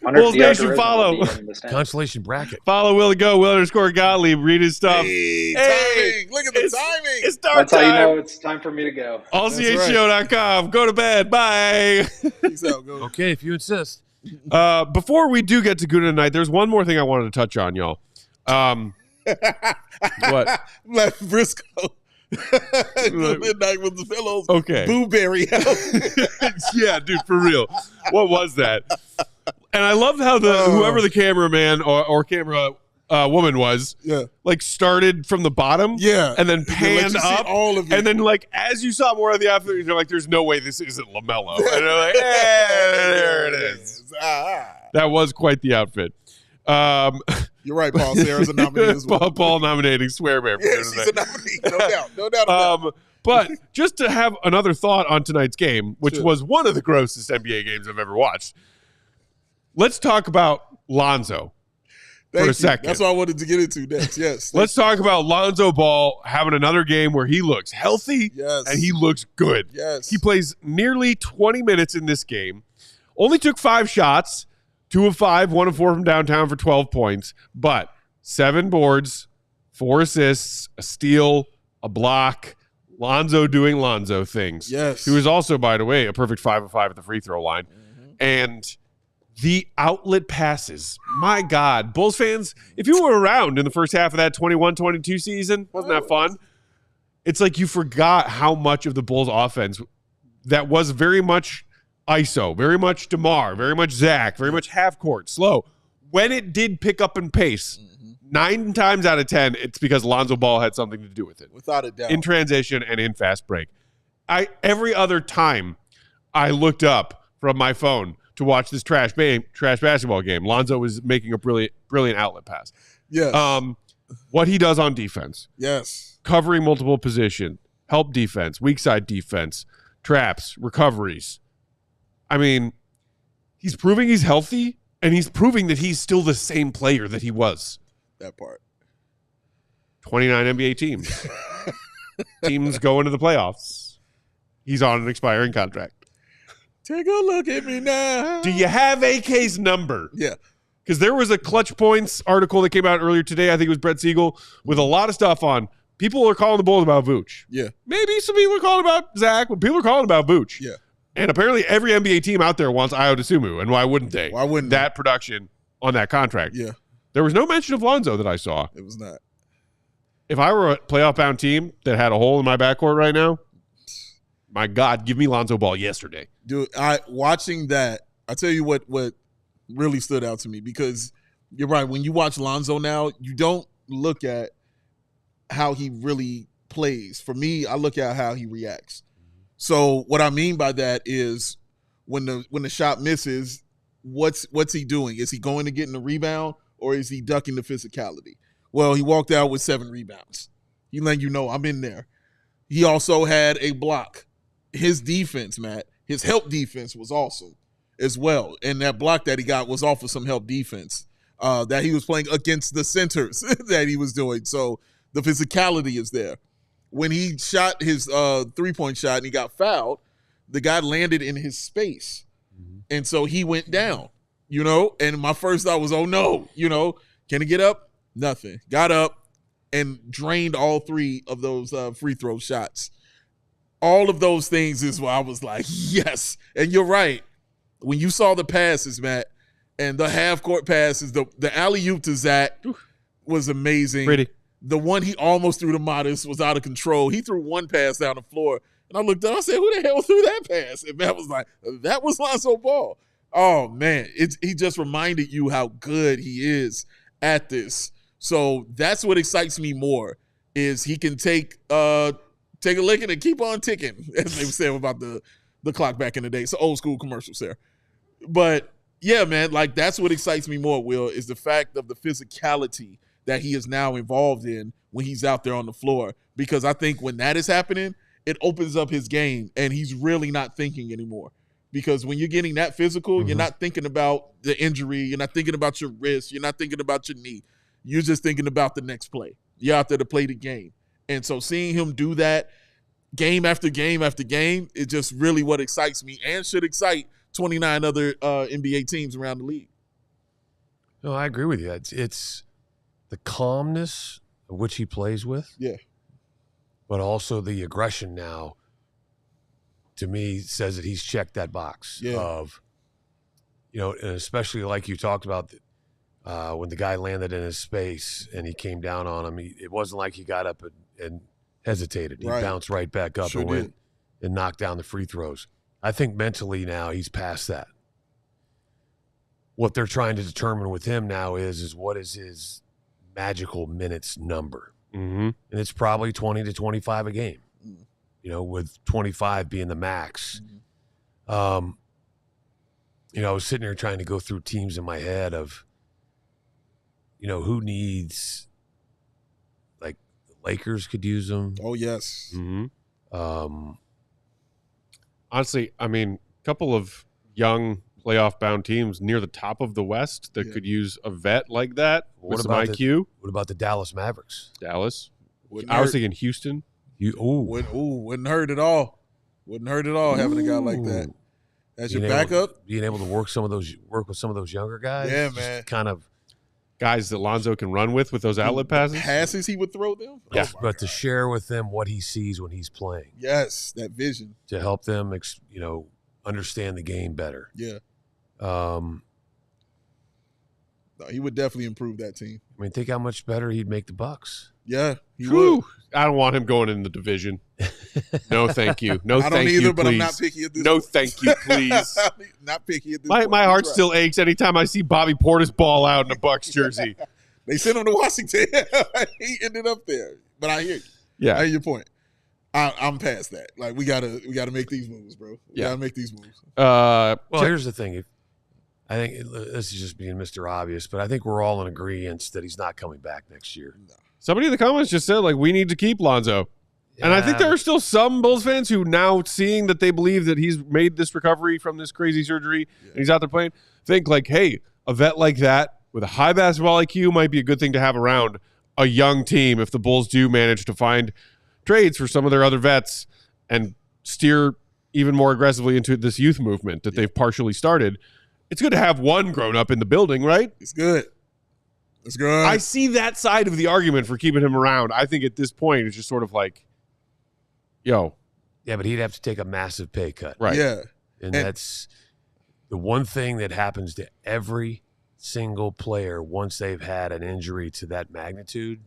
[SPEAKER 6] Wonder if
[SPEAKER 1] Bulls
[SPEAKER 6] DeAndre
[SPEAKER 1] Nation,
[SPEAKER 6] Rose
[SPEAKER 1] follow.
[SPEAKER 6] will be in the stands.
[SPEAKER 4] Consolation bracket.
[SPEAKER 1] Follow Will Go, Will_Gottlieb. Read his stuff.
[SPEAKER 3] Hey, timing. Look at the timing.
[SPEAKER 1] It's start
[SPEAKER 6] That's how you
[SPEAKER 1] time.
[SPEAKER 6] know it's time for me to go.
[SPEAKER 1] AllCHGO.com. Go to bed. Bye.
[SPEAKER 3] Peace out. Go.
[SPEAKER 4] Okay, if you insist.
[SPEAKER 1] Before we do get to Good Night, there's one more thing I wanted to touch on, y'all. What?
[SPEAKER 3] Left Briscoe. Midnight with the fellows.
[SPEAKER 1] Okay.
[SPEAKER 3] Blueberry house.
[SPEAKER 1] Yeah, dude, for real. What was that? And I love how whoever the cameraman or camera woman was, like started from the bottom,
[SPEAKER 3] And
[SPEAKER 1] and then
[SPEAKER 3] then let
[SPEAKER 1] panned
[SPEAKER 3] you see
[SPEAKER 1] up,
[SPEAKER 3] all of it.
[SPEAKER 1] and then like as you saw more of the outfit, you're like, "There's no way this isn't LaMelo." And they're like, "There it is." That was quite the outfit.
[SPEAKER 3] You're right, Paul Sarah's a nominee as well.
[SPEAKER 1] Paul nominating Swear Bear. For
[SPEAKER 3] Yes, he's a nominee, no doubt. No doubt about it.
[SPEAKER 1] But just to have another thought on tonight's game, which was one of the grossest NBA games I've ever watched, let's talk about Lonzo for a second.
[SPEAKER 3] That's what I wanted to get into next. Yes.
[SPEAKER 1] Let's talk about Lonzo Ball having another game where he looks healthy and he looks good.
[SPEAKER 3] Yes.
[SPEAKER 1] He plays nearly 20 minutes in this game, only took 5 shots, 2 of 5, 1 of 4 from downtown for 12 points, but 7 boards, 4 assists, a steal, a block. Lonzo doing Lonzo things.
[SPEAKER 3] Yes.
[SPEAKER 1] He was also, by the way, a perfect 5 of 5 at the free throw line. And the outlet passes. My God. Bulls fans, if you were around in the first half of that 21-22 season, wasn't that fun? It's like you forgot how much of the Bulls offense that was very much ISO, very much DeMar, very much Zach, very much half court, slow. When it did pick up in pace, 9 times out of 10, it's because Lonzo Ball had something to do with it.
[SPEAKER 3] Without a doubt.
[SPEAKER 1] In transition and in fast break. Every other time I looked up from my phone to watch this trash basketball game, Lonzo was making a brilliant outlet pass.
[SPEAKER 3] Yes.
[SPEAKER 1] What he does on defense.
[SPEAKER 3] Yes.
[SPEAKER 1] Covering multiple position, help defense, weak side defense, traps, recoveries. I mean, he's proving he's healthy, and he's proving that he's still the same player that he was.
[SPEAKER 3] That part.
[SPEAKER 1] 29 NBA teams. Teams go into the playoffs. He's on an expiring contract.
[SPEAKER 3] Take a look at me now.
[SPEAKER 1] Do you have AK's number?
[SPEAKER 3] Yeah.
[SPEAKER 1] Because there was a Clutch Points article that came out earlier today. I think it was Brett Siegel with a lot of stuff on. People are calling the Bulls about Vooch.
[SPEAKER 3] Yeah.
[SPEAKER 1] Maybe some people are calling about Zach, but people are calling about Vooch.
[SPEAKER 3] Yeah.
[SPEAKER 1] And apparently every NBA team out there wants Ayo Dosunmu, and why wouldn't they?
[SPEAKER 3] Why wouldn't
[SPEAKER 1] that production on that contract?
[SPEAKER 3] Yeah.
[SPEAKER 1] There was no mention of Lonzo that I saw.
[SPEAKER 3] It was not.
[SPEAKER 1] If I were a playoff-bound team that had a hole in my backcourt right now, my God, give me Lonzo Ball yesterday.
[SPEAKER 3] Dude, watching that, I tell you what really stood out to me, because you're right. When you watch Lonzo now, you don't look at how he really plays. For me, I look at how he reacts. So what I mean by that is when the shot misses, what's he doing? Is he going to get in the rebound or is he ducking the physicality? Well, he walked out with 7 rebounds. He letting you know I'm in there. He also had a block. His defense, Matt, his help defense was awesome as well. And that block that he got was off of some help defense that he was playing against the centers that he was doing. So the physicality is there. When he shot his 3-point shot and he got fouled, the guy landed in his space. And so he went down, and my first thought was, oh no, can he get up? Nothing. Got up and drained all 3 of those free throw shots. All of those things is where I was like, yes. And you're right. When you saw the passes, Matt, and the half-court passes, the alley-oop to Zach was amazing.
[SPEAKER 1] Pretty.
[SPEAKER 3] The one he almost threw to Modest was out of control. He threw one pass down the floor. And I looked up, I said, who the hell threw that pass? And Matt was like, that was Lonzo Ball. Oh, man. He just reminded you how good he is at this. So that's what excites me more is he can take a licking and keep on ticking, as they were saying about the clock back in the day. It's old school commercials there. But, yeah, man, like that's what excites me more, Will, is the fact of the physicality that he is now involved in when he's out there on the floor. Because I think when that is happening, it opens up his game, and he's really not thinking anymore. Because when you're getting that physical, you're not thinking about the injury. You're not thinking about your wrist. You're not thinking about your knee. You're just thinking about the next play. You're out there to play the game. And so seeing him do that game after game after game is just really what excites me and should excite 29 other NBA teams around the league.
[SPEAKER 4] No, I agree with you. It's the calmness of which he plays with.
[SPEAKER 3] Yeah.
[SPEAKER 4] But also the aggression now, to me, says that he's checked that box of, and especially like you talked about when the guy landed in his space and he came down on him, it wasn't like he got up and hesitated. He bounced right back up and went and knocked down the free throws. I think mentally now he's past that. What they're trying to determine with him now is what is his magical minutes number. And it's probably 20 to 25 a game, with 25 being the max. I was sitting here trying to go through teams in my head of, who needs, like, the Lakers could use them.
[SPEAKER 3] Oh, yes.
[SPEAKER 1] Honestly, I mean, a couple of young playoff-bound teams near the top of the West that could use a vet like that with some IQ.
[SPEAKER 4] What about the Dallas Mavericks?
[SPEAKER 1] Dallas. I was thinking Houston.
[SPEAKER 3] Wouldn't hurt at all. Wouldn't hurt at all having a guy like that. As your backup.
[SPEAKER 4] Being able to work with some of those younger guys.
[SPEAKER 3] Yeah, man.
[SPEAKER 4] Kind of
[SPEAKER 1] guys that Lonzo can run with those outlet passes.
[SPEAKER 3] Passes he would throw them.
[SPEAKER 1] Yeah,
[SPEAKER 4] but to share with them what he sees when he's playing.
[SPEAKER 3] Yes, that vision.
[SPEAKER 4] To help them, understand the game better.
[SPEAKER 3] Yeah. No, he would definitely improve that team.
[SPEAKER 4] I mean, think how much better he'd make the Bucks.
[SPEAKER 3] Yeah, he would.
[SPEAKER 1] I don't want him going in the division. No, thank you. No,
[SPEAKER 3] I don't
[SPEAKER 1] thank
[SPEAKER 3] either,
[SPEAKER 1] you,
[SPEAKER 3] but
[SPEAKER 1] please.
[SPEAKER 3] I'm not picky at this
[SPEAKER 1] No,
[SPEAKER 3] point.
[SPEAKER 1] thank you, please.
[SPEAKER 3] Not picky at this point.
[SPEAKER 1] My heart still aches anytime I see Bobby Portis ball out in a Bucks jersey.
[SPEAKER 3] They sent him to Washington. He ended up there. But I hear you.
[SPEAKER 1] Yeah.
[SPEAKER 3] I hear your point. I'm past that. Like we gotta make these moves, bro. We gotta make these moves.
[SPEAKER 4] Well, here's the thing. I think this is just being Mr. Obvious, but I think we're all in agreement that he's not coming back next year. No.
[SPEAKER 1] Somebody in the comments just said, we need to keep Lonzo. Yeah. And I think there are still some Bulls fans who now, seeing that they believe that he's made this recovery from this crazy surgery and he's out there playing, think hey, a vet like that with a high basketball IQ might be a good thing to have around a young team if the Bulls do manage to find trades for some of their other vets and steer even more aggressively into this youth movement that they've partially started. It's good to have one grown up in the building, right?
[SPEAKER 3] It's good. It's good.
[SPEAKER 1] I see that side of the argument for keeping him around. I think at this point it's just sort of yo.
[SPEAKER 4] Yeah, but he'd have to take a massive pay cut.
[SPEAKER 1] Right.
[SPEAKER 3] Yeah.
[SPEAKER 4] And that's the one thing that happens to every single player once they've had an injury to that magnitude.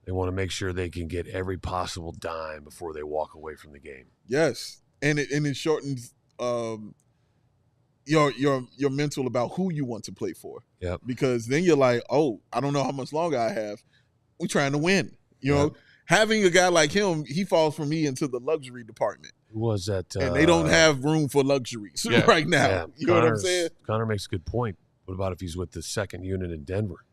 [SPEAKER 4] They want to make sure they can get every possible dime before they walk away from the game.
[SPEAKER 3] Yes. And it shortens your mental about who you want to play for.
[SPEAKER 4] Yep.
[SPEAKER 3] Because then you're like, oh, I don't know how much longer I have. We're trying to win. You know, having a guy like him, he falls for me into the luxury department.
[SPEAKER 4] Who was that?
[SPEAKER 3] And they don't have room for luxuries right now.
[SPEAKER 4] Yeah.
[SPEAKER 3] You know what I'm saying?
[SPEAKER 4] Connor makes a good point. What about if he's with the second unit in Denver?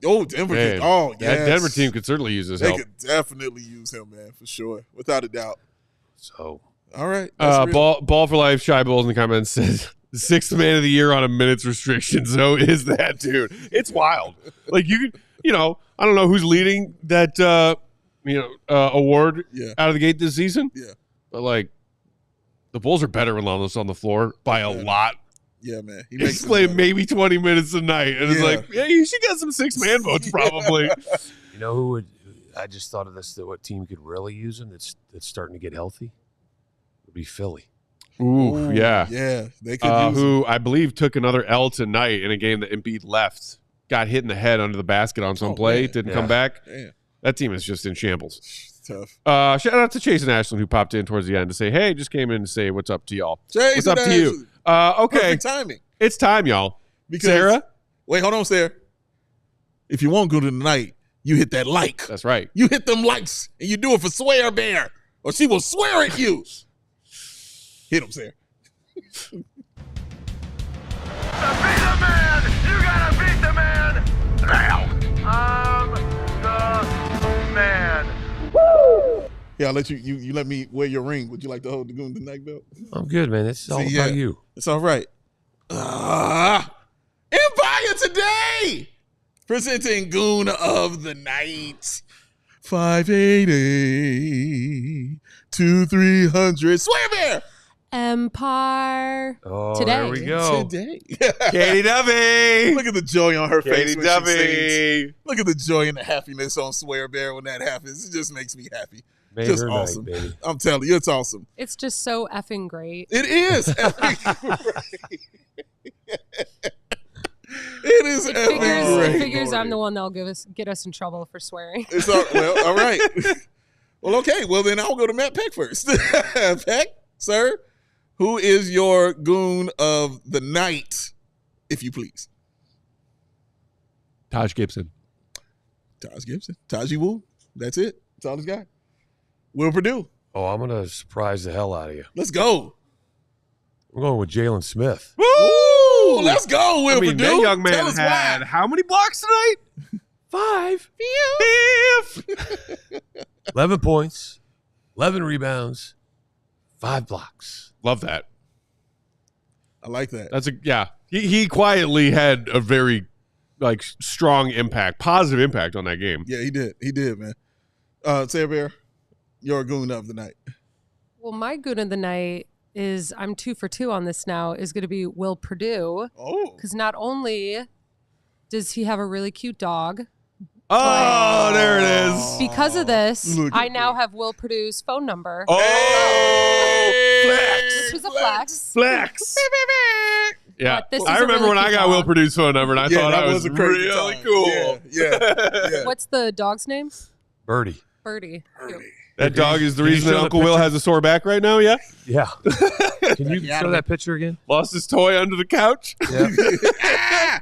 [SPEAKER 3] Oh, Denver.
[SPEAKER 1] Man,
[SPEAKER 3] Yes.
[SPEAKER 1] that Denver team could certainly use his
[SPEAKER 3] They
[SPEAKER 1] help.
[SPEAKER 3] could definitely use him, man, for sure. Without a doubt.
[SPEAKER 4] So,
[SPEAKER 3] all right.
[SPEAKER 1] Ball for life. Shy Bulls in the comments says 6th man of the year on a minutes restriction. So is that dude? It's wild. Like you know, I don't know who's leading that award out of the gate this season.
[SPEAKER 3] Yeah, but
[SPEAKER 1] like the Bulls are better when Lonzo's on the floor by a lot.
[SPEAKER 3] Yeah, man.
[SPEAKER 1] He's playing maybe 20 minutes a night, and it's like, yeah, you should get some 6-man votes probably.
[SPEAKER 4] You know who would? I just thought of this. That what team could really use him? That's starting to get healthy. Would be Philly.
[SPEAKER 1] Ooh, yeah.
[SPEAKER 3] They could use
[SPEAKER 1] who
[SPEAKER 3] him.
[SPEAKER 1] I believe took another L tonight in a game that Embiid left. Got hit in the head under the basket on some play.
[SPEAKER 3] Man.
[SPEAKER 1] Didn't come back.
[SPEAKER 3] Damn.
[SPEAKER 1] That team is just in shambles.
[SPEAKER 3] Tough.
[SPEAKER 1] Shout out to Chase and Ashland who popped in towards the end to say, hey, just came in to say what's up to y'all.
[SPEAKER 3] Chase
[SPEAKER 1] what's up
[SPEAKER 3] and
[SPEAKER 1] to you? Okay.
[SPEAKER 3] Perfect timing.
[SPEAKER 1] It's time, y'all.
[SPEAKER 3] Because,
[SPEAKER 1] Sarah?
[SPEAKER 3] Wait, hold on, Sarah. If you want good tonight, you hit that like.
[SPEAKER 1] That's right.
[SPEAKER 3] You hit them likes, and you do it for Swear Bear, or she will swear at you. Hit him, Sarah.
[SPEAKER 5] To be the man, you gotta beat the man now. I'm the man. Woo!
[SPEAKER 3] Yeah, I'll let you let me wear your ring. Would you like to hold the Goon tonight belt?
[SPEAKER 4] I'm good, man. It's all about you.
[SPEAKER 3] It's all right. Empire Today presenting Goon of the Night. 580-2300. Swear Bear.
[SPEAKER 2] Empire
[SPEAKER 4] Oh,
[SPEAKER 2] Today.
[SPEAKER 4] there we go.
[SPEAKER 3] Today.
[SPEAKER 1] Katie Dubby.
[SPEAKER 3] Look at the joy on her face
[SPEAKER 1] Katie
[SPEAKER 3] when she sings.
[SPEAKER 1] Dubby.
[SPEAKER 3] Look at the joy and the happiness on Swear Bear when that happens. It just makes me happy.
[SPEAKER 4] Made
[SPEAKER 3] Just
[SPEAKER 4] her
[SPEAKER 3] awesome.
[SPEAKER 4] night, baby.
[SPEAKER 3] I'm telling you, it's awesome.
[SPEAKER 2] It's just so effing great.
[SPEAKER 3] It is. It is
[SPEAKER 2] It figures I'm the one that'll get us in trouble for swearing.
[SPEAKER 3] It's all right. Well, okay. Well, then I'll go to Matt Peck first. Peck, sir, who is your Goon of the Night, if you please?
[SPEAKER 1] Taj Gibson.
[SPEAKER 3] Taj Gibson. Taji Wu. That's it. That's all he's got. Will Perdue.
[SPEAKER 4] Oh, I'm gonna surprise the hell out of you.
[SPEAKER 3] Let's go.
[SPEAKER 4] I'm going with Jaylen Smith.
[SPEAKER 3] Woo! Let's go, Will Perdue.
[SPEAKER 1] That young man
[SPEAKER 3] Tell us
[SPEAKER 1] had
[SPEAKER 3] why.
[SPEAKER 1] how many blocks tonight?
[SPEAKER 4] 5. 11 points, 11 rebounds, 5 blocks.
[SPEAKER 1] Love that.
[SPEAKER 3] I like that.
[SPEAKER 1] That's he quietly had a very strong impact, positive impact on that game.
[SPEAKER 3] Yeah, he did. He did, man. Sarah Bear, your Goon of the Night.
[SPEAKER 2] Well, my Goon of the Night is, I'm 2 for 2 on this now, is going to be Will Perdue.
[SPEAKER 3] Oh.
[SPEAKER 2] Because not only does he have a really cute dog.
[SPEAKER 1] Oh, there it is.
[SPEAKER 2] Because of this,
[SPEAKER 3] Look
[SPEAKER 2] I
[SPEAKER 3] at
[SPEAKER 2] now have Will Perdue's phone number.
[SPEAKER 1] Oh,
[SPEAKER 2] Which was a flex.
[SPEAKER 1] flex. Yeah,
[SPEAKER 2] But this is
[SPEAKER 1] I
[SPEAKER 2] a
[SPEAKER 1] remember
[SPEAKER 2] really
[SPEAKER 1] when I
[SPEAKER 2] cute
[SPEAKER 1] got
[SPEAKER 2] dog.
[SPEAKER 1] Will Perdue's phone number, and I thought
[SPEAKER 3] that
[SPEAKER 1] I was
[SPEAKER 3] a crazy
[SPEAKER 1] really
[SPEAKER 3] time.
[SPEAKER 1] cool.
[SPEAKER 3] Yeah.
[SPEAKER 2] What's the dog's name?
[SPEAKER 4] Birdie.
[SPEAKER 2] Birdie.
[SPEAKER 1] That dog is the
[SPEAKER 4] Can you
[SPEAKER 1] reason
[SPEAKER 4] show
[SPEAKER 1] that
[SPEAKER 4] the
[SPEAKER 1] Uncle Will
[SPEAKER 4] picture?
[SPEAKER 1] has a sore back right now, yeah?
[SPEAKER 4] Yeah. Can you show that picture again?
[SPEAKER 1] Lost his toy under the couch.
[SPEAKER 4] Yeah.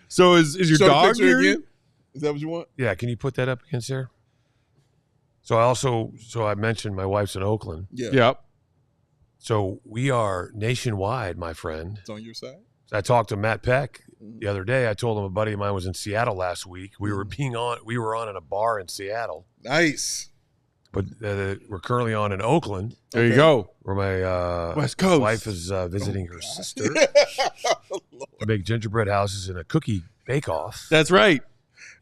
[SPEAKER 1] So is your
[SPEAKER 3] Show the
[SPEAKER 1] dog
[SPEAKER 3] picture
[SPEAKER 1] here?
[SPEAKER 3] again? Is that what you want?
[SPEAKER 4] Yeah. Can you put that up again, Sarah? So I mentioned my wife's in Oakland.
[SPEAKER 3] Yeah.
[SPEAKER 1] Yep.
[SPEAKER 4] So we are nationwide, my friend.
[SPEAKER 3] It's on your side.
[SPEAKER 4] I talked to Matt Peck the other day. I told him a buddy of mine was in Seattle last week. We were on in a bar in Seattle,
[SPEAKER 3] Nice.
[SPEAKER 4] but we're currently on in Oakland,
[SPEAKER 1] There you go.
[SPEAKER 4] where my
[SPEAKER 1] West Coast.
[SPEAKER 4] wife is visiting her sister. Big gingerbread houses and a cookie bake-off.
[SPEAKER 1] That's right.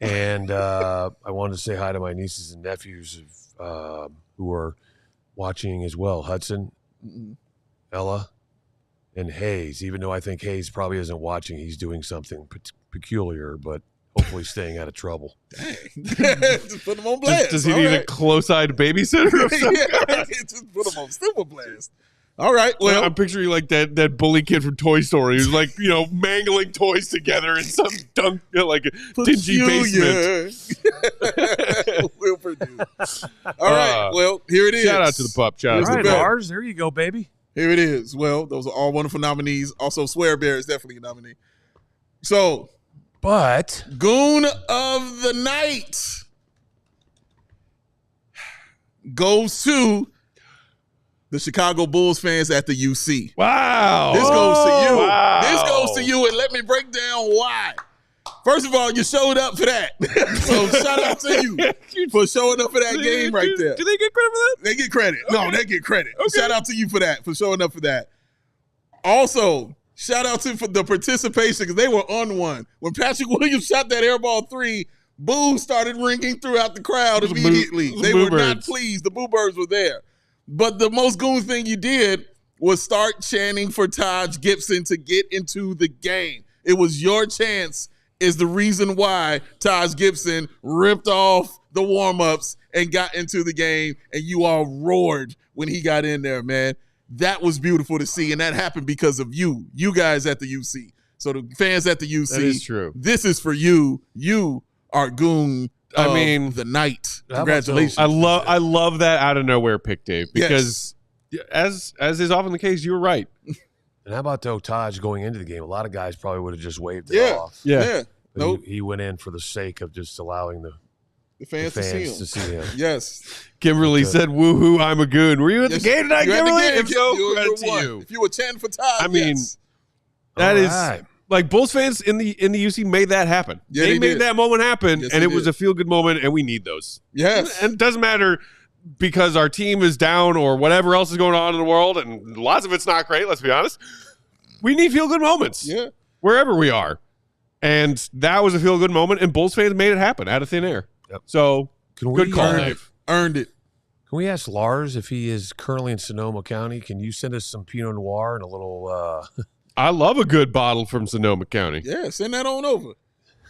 [SPEAKER 4] And I wanted to say hi to my nieces and nephews who are watching as well. Hudson, Ella, and Hayes. Even though I think Hayes probably isn't watching, he's doing something peculiar, but hopefully staying out of trouble.
[SPEAKER 3] Dang. Just put him on blast.
[SPEAKER 1] Does he
[SPEAKER 3] All
[SPEAKER 1] need a
[SPEAKER 3] right.
[SPEAKER 1] close-eyed babysitter? Of some kind?
[SPEAKER 3] Just put him on super blast. All right. Well,
[SPEAKER 1] I'm picturing like that bully kid from Toy Story who's like, mangling toys together in some like a dingy basement.
[SPEAKER 3] Will Perdue. All right. Well, here it is.
[SPEAKER 1] Shout out to the pup. Shout out
[SPEAKER 3] Here's
[SPEAKER 1] to
[SPEAKER 3] the
[SPEAKER 1] the
[SPEAKER 3] bell.
[SPEAKER 1] pup.
[SPEAKER 4] Lars, there you go, baby.
[SPEAKER 3] Here it is. Well, those are all wonderful nominees. Also, Swear Bear is definitely a nominee. So,
[SPEAKER 4] But
[SPEAKER 3] Goon of the night goes to the Chicago Bulls fans at the UC.
[SPEAKER 1] Wow.
[SPEAKER 3] This goes to you.
[SPEAKER 1] Wow.
[SPEAKER 3] This goes to you, and let me break down why. First of all, you showed up for that. So shout out to you for showing up for that game right there.
[SPEAKER 1] Do they get credit for that?
[SPEAKER 3] They get credit. No, they get credit.
[SPEAKER 1] Okay.
[SPEAKER 3] Shout out to you for that, for showing up for that. Also, shout out to for the participation because they were on one. When Patrick Williams shot that airball three, boos started ringing throughout the crowd immediately. They were not pleased. The Boo Birds were there. But the most goon thing you did was start chanting for Taj Gibson to get into the game. It was your chance is the reason why Taj Gibson ripped off the warm-ups and got into the game, and you all roared when he got in there, man. That was beautiful to see, and that happened because of you guys at the UC. So the fans at the UC,
[SPEAKER 1] That is true.
[SPEAKER 3] This is for you. You are goon of the night. Congratulations.
[SPEAKER 1] I love that out of nowhere pick, Dave, because as is often the case, you were right.
[SPEAKER 4] And how about though Taj going into the game? A lot of guys probably would have just waved it off.
[SPEAKER 3] Yeah.
[SPEAKER 4] But
[SPEAKER 3] Nope.
[SPEAKER 4] he went in for the sake of just allowing the
[SPEAKER 3] fans to see him. Yes.
[SPEAKER 1] Kimberly said, woohoo, I'm a goon. Were you at the game tonight,
[SPEAKER 3] You at the
[SPEAKER 1] Kimberly?
[SPEAKER 3] game,
[SPEAKER 1] If so,
[SPEAKER 3] you
[SPEAKER 1] credit to
[SPEAKER 3] won.
[SPEAKER 1] you.
[SPEAKER 3] If you were chanting for Taj,
[SPEAKER 1] I mean,
[SPEAKER 3] yes.
[SPEAKER 1] that
[SPEAKER 4] All
[SPEAKER 1] is
[SPEAKER 4] right.
[SPEAKER 1] like Bulls fans in the UC made that happen.
[SPEAKER 3] Yeah,
[SPEAKER 1] they
[SPEAKER 3] they
[SPEAKER 1] made
[SPEAKER 3] did.
[SPEAKER 1] that moment happen,
[SPEAKER 3] Yes,
[SPEAKER 1] and
[SPEAKER 3] they
[SPEAKER 1] it was
[SPEAKER 3] did.
[SPEAKER 1] a feel-good moment, and we need those.
[SPEAKER 3] Yes.
[SPEAKER 1] And it doesn't matter because our team is down or whatever else is going on in the world, and lots of it's not great, let's be honest. We need feel-good moments.
[SPEAKER 3] Yeah.
[SPEAKER 1] Wherever we are. And that was a feel-good moment, and Bulls fans made it happen out of thin air.
[SPEAKER 4] Yep.
[SPEAKER 1] So,
[SPEAKER 4] Can we
[SPEAKER 1] good call, Dave.
[SPEAKER 3] Earned it.
[SPEAKER 4] Can we ask Lars if he is currently in Sonoma County? Can you send us some Pinot Noir and a little
[SPEAKER 1] I love a good bottle from Sonoma County.
[SPEAKER 3] Yeah, send that on over.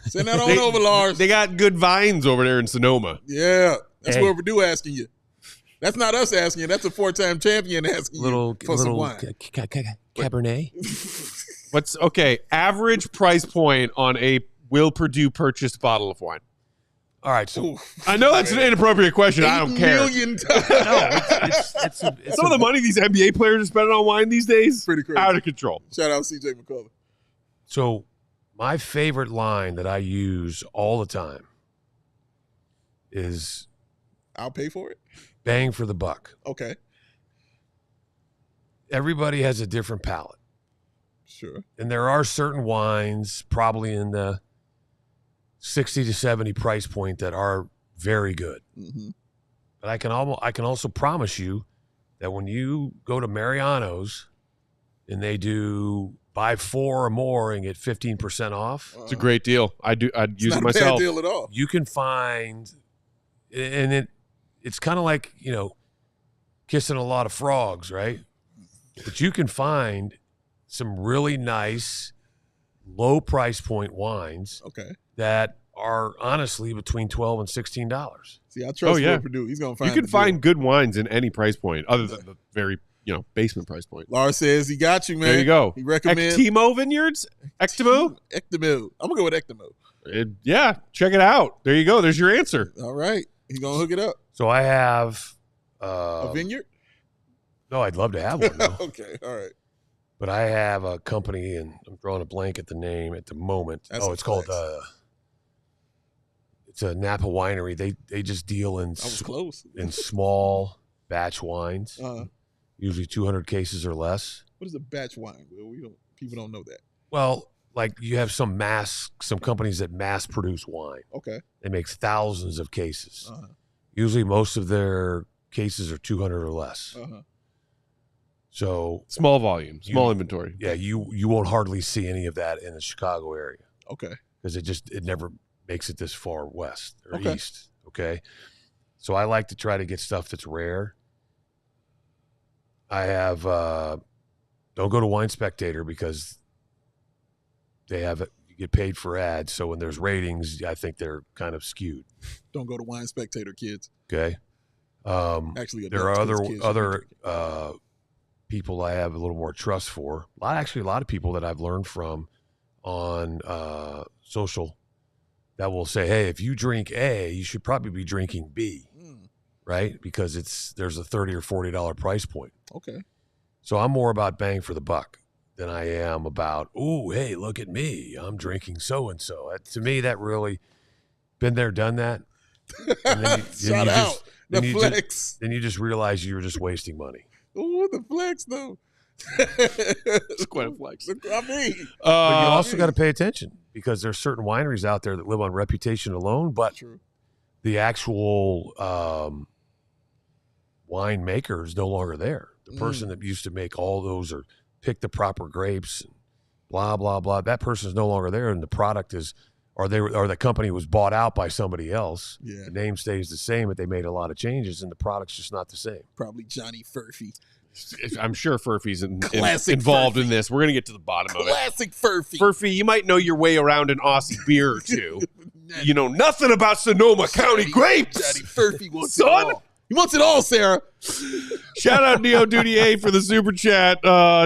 [SPEAKER 3] Send that on over, Lars.
[SPEAKER 1] They got good vines over there in Sonoma.
[SPEAKER 3] Yeah. That's
[SPEAKER 4] Hey.
[SPEAKER 3] what Perdue asking you. That's not us asking you. That's a four-time champion asking
[SPEAKER 4] little
[SPEAKER 3] you for some wine.
[SPEAKER 4] Cabernet?
[SPEAKER 1] What's average price point on a Will Perdue purchased bottle of wine?
[SPEAKER 4] All right, so
[SPEAKER 3] Ooh.
[SPEAKER 1] I know that's an inappropriate question. I don't care.
[SPEAKER 3] $8 million.
[SPEAKER 4] it's
[SPEAKER 1] Some of the money these NBA players are spending on wine these days,
[SPEAKER 3] Pretty crazy.
[SPEAKER 1] out of control.
[SPEAKER 3] Shout out CJ McCullough.
[SPEAKER 4] So my favorite line that I use all the time is
[SPEAKER 3] I'll pay for it.
[SPEAKER 4] bang for the buck.
[SPEAKER 3] Okay.
[SPEAKER 4] Everybody has a different palate.
[SPEAKER 3] Sure.
[SPEAKER 4] And there are certain wines probably in the 60 to 70 price point that are very good.
[SPEAKER 3] Mm-hmm.
[SPEAKER 4] But I can also promise you that when you go to Mariano's and they do buy 4 or more and get 15% off,
[SPEAKER 1] It's a great deal. I'd use
[SPEAKER 3] It's
[SPEAKER 1] it
[SPEAKER 3] not a
[SPEAKER 1] myself.
[SPEAKER 3] bad deal at all.
[SPEAKER 4] you can find, and it's kind of like, kissing a lot of frogs, right? But you can find some really nice low price point wines
[SPEAKER 3] Okay.
[SPEAKER 4] that are honestly between $12 and $16.
[SPEAKER 3] See, I trust
[SPEAKER 1] yeah.
[SPEAKER 3] Will Perdue. He's going to find
[SPEAKER 1] You can
[SPEAKER 3] the deal.
[SPEAKER 1] find good wines in any price point other than the very, basement price point.
[SPEAKER 3] Lars says he got you, man.
[SPEAKER 1] There you go.
[SPEAKER 3] He recommends
[SPEAKER 1] Ectimo Vineyards? Ectimo?
[SPEAKER 3] Ectimo. I'm going to go with Ectimo.
[SPEAKER 1] Yeah, check it out. There you go. There's your answer.
[SPEAKER 3] All right. He's going to hook it up.
[SPEAKER 4] So I have
[SPEAKER 3] A vineyard?
[SPEAKER 4] no, I'd love to have one though.
[SPEAKER 3] Okay. All right.
[SPEAKER 4] But I have a company, and I'm drawing a blank at the name at the moment.
[SPEAKER 3] That's a
[SPEAKER 4] it's called
[SPEAKER 3] flex.
[SPEAKER 4] it's a Napa winery. They just deal in
[SPEAKER 3] I was close.
[SPEAKER 4] in small batch wines, usually 200 cases or less.
[SPEAKER 3] What is a batch wine, Will? People don't know that.
[SPEAKER 4] Well, like you have some companies that mass produce wine.
[SPEAKER 3] Okay.
[SPEAKER 4] They make thousands of cases.
[SPEAKER 3] Uh-huh.
[SPEAKER 4] Usually, most of their cases are 200 or less.
[SPEAKER 3] Uh-huh.
[SPEAKER 4] So
[SPEAKER 1] Small volume, small inventory.
[SPEAKER 4] yeah, you won't hardly see any of that in the Chicago area.
[SPEAKER 3] Okay.
[SPEAKER 4] Because it never makes it this far west or
[SPEAKER 3] Okay.
[SPEAKER 4] east. Okay. So I like to try to get stuff that's rare. I have don't go to Wine Spectator because they have you get paid for ads. So when there's ratings, I think they're kind of skewed.
[SPEAKER 3] Don't go to Wine Spectator, kids.
[SPEAKER 4] Okay.
[SPEAKER 3] Actually,
[SPEAKER 4] There are
[SPEAKER 3] adults, kids
[SPEAKER 4] other
[SPEAKER 3] shouldn't
[SPEAKER 4] people I have a little more trust for. A lot of people that I've learned from on social that will say, hey, if you drink A, you should probably be drinking B, right? Because there's a $30 or $40 price point.
[SPEAKER 3] Okay.
[SPEAKER 4] So I'm more about bang for the buck. than I am about, ooh, hey, look at me. I'm drinking so-and-so. To me, that really been there, done that. And then
[SPEAKER 3] Shout out. The flex.
[SPEAKER 4] Then you just realize you were just wasting money.
[SPEAKER 3] Ooh, the flex, though.
[SPEAKER 1] It's quite a flex.
[SPEAKER 3] I mean.
[SPEAKER 4] But you also got to pay attention because there's certain wineries out there that live on reputation alone, but the actual winemaker is no longer there. The person that used to make all those or pick the proper grapes and blah, blah, blah, that person is no longer there, and the product is or the company was bought out by somebody else.
[SPEAKER 3] Yeah.
[SPEAKER 4] The name stays the same, but they made a lot of changes, and the product's just not the same.
[SPEAKER 3] Probably Johnny Furphy.
[SPEAKER 1] I'm sure Furphy's involved in this. We're going to get to the bottom of it.
[SPEAKER 3] Classic Furphy.
[SPEAKER 1] Furphy, you might know your way around an Aussie beer or two. You know nothing about Sonoma County grapes.
[SPEAKER 3] Johnny Furphy wants it all. He wants it all, Sarah.
[SPEAKER 1] Shout out Neo Duty A for the super chat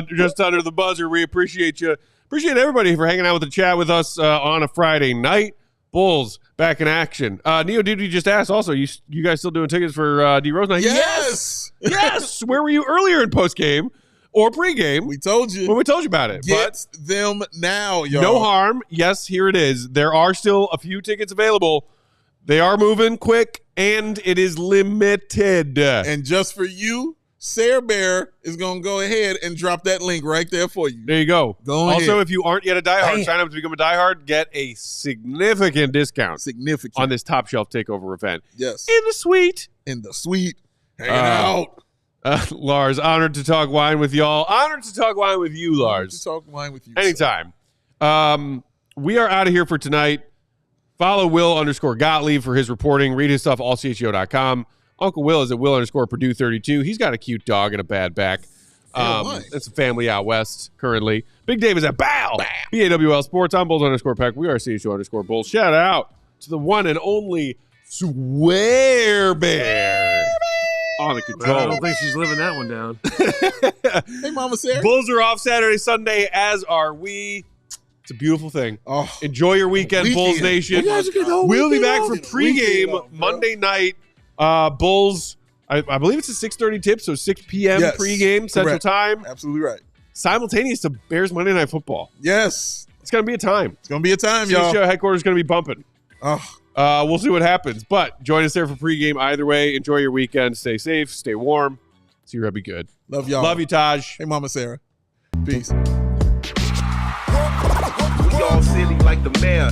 [SPEAKER 1] just under the buzzer. We appreciate you. Appreciate everybody for hanging out with the chat with us on a Friday night. Bulls back in action. Neo Duty just asked also, you guys still doing tickets for D Rose night?
[SPEAKER 3] Yes.
[SPEAKER 1] Yes. Where were you earlier in postgame or pregame?
[SPEAKER 3] We told you.
[SPEAKER 1] Well, we told you about it.
[SPEAKER 3] Get them now, y'all.
[SPEAKER 1] No harm. Yes, here it is. There are still a few tickets available. They are moving quick, and it is limited.
[SPEAKER 3] And just for you, Sarah Bear is going to go ahead and drop that link right there for you.
[SPEAKER 1] There you go. Also,
[SPEAKER 3] ahead.
[SPEAKER 1] if you aren't yet a diehard, sign up to become a diehard. Get a significant discount. On this Top Shelf Takeover event.
[SPEAKER 3] Yes.
[SPEAKER 1] In the suite.
[SPEAKER 3] Hanging out.
[SPEAKER 1] Lars, honored to talk wine with y'all. Honored to talk wine with you, Lars.
[SPEAKER 3] Honored to talk wine with you.
[SPEAKER 1] Anytime. We are out of here for tonight. Follow Will_Gottlieb for his reporting. Read his stuff, allchgo.com. Uncle Will is at Will_Perdue32. He's got a cute dog and a bad back. It's a family out west currently. Big Dave is at BAL. BAWL Sports. I'm Bulls_Peck. We are CHGO_Bulls. Shout out to the one and only Swear Bear on the control.
[SPEAKER 4] I don't think she's living that one down.
[SPEAKER 3] Hey, Mama Sarah.
[SPEAKER 1] Bulls are off Saturday, Sunday, as are we. It's a beautiful thing. Enjoy your weekend, Bulls Nation. We'll be back for pregame Monday night. Bulls, I believe it's a 6:30 tip, so 6 p.m. pregame Central Time.
[SPEAKER 3] Absolutely right.
[SPEAKER 1] Simultaneous to Bears Monday Night Football.
[SPEAKER 3] Yes.
[SPEAKER 1] It's going to be a time.
[SPEAKER 3] It's going to be a time, y'all.
[SPEAKER 1] CHGO headquarters is going to be bumping. We'll see what happens. But join us there for pregame either way. Enjoy your weekend. Stay safe. Stay warm. See you, be good.
[SPEAKER 3] Love y'all.
[SPEAKER 1] Love you, Taj.
[SPEAKER 3] Hey, Mama Sarah. Peace.
[SPEAKER 7] We all silly like the mayor.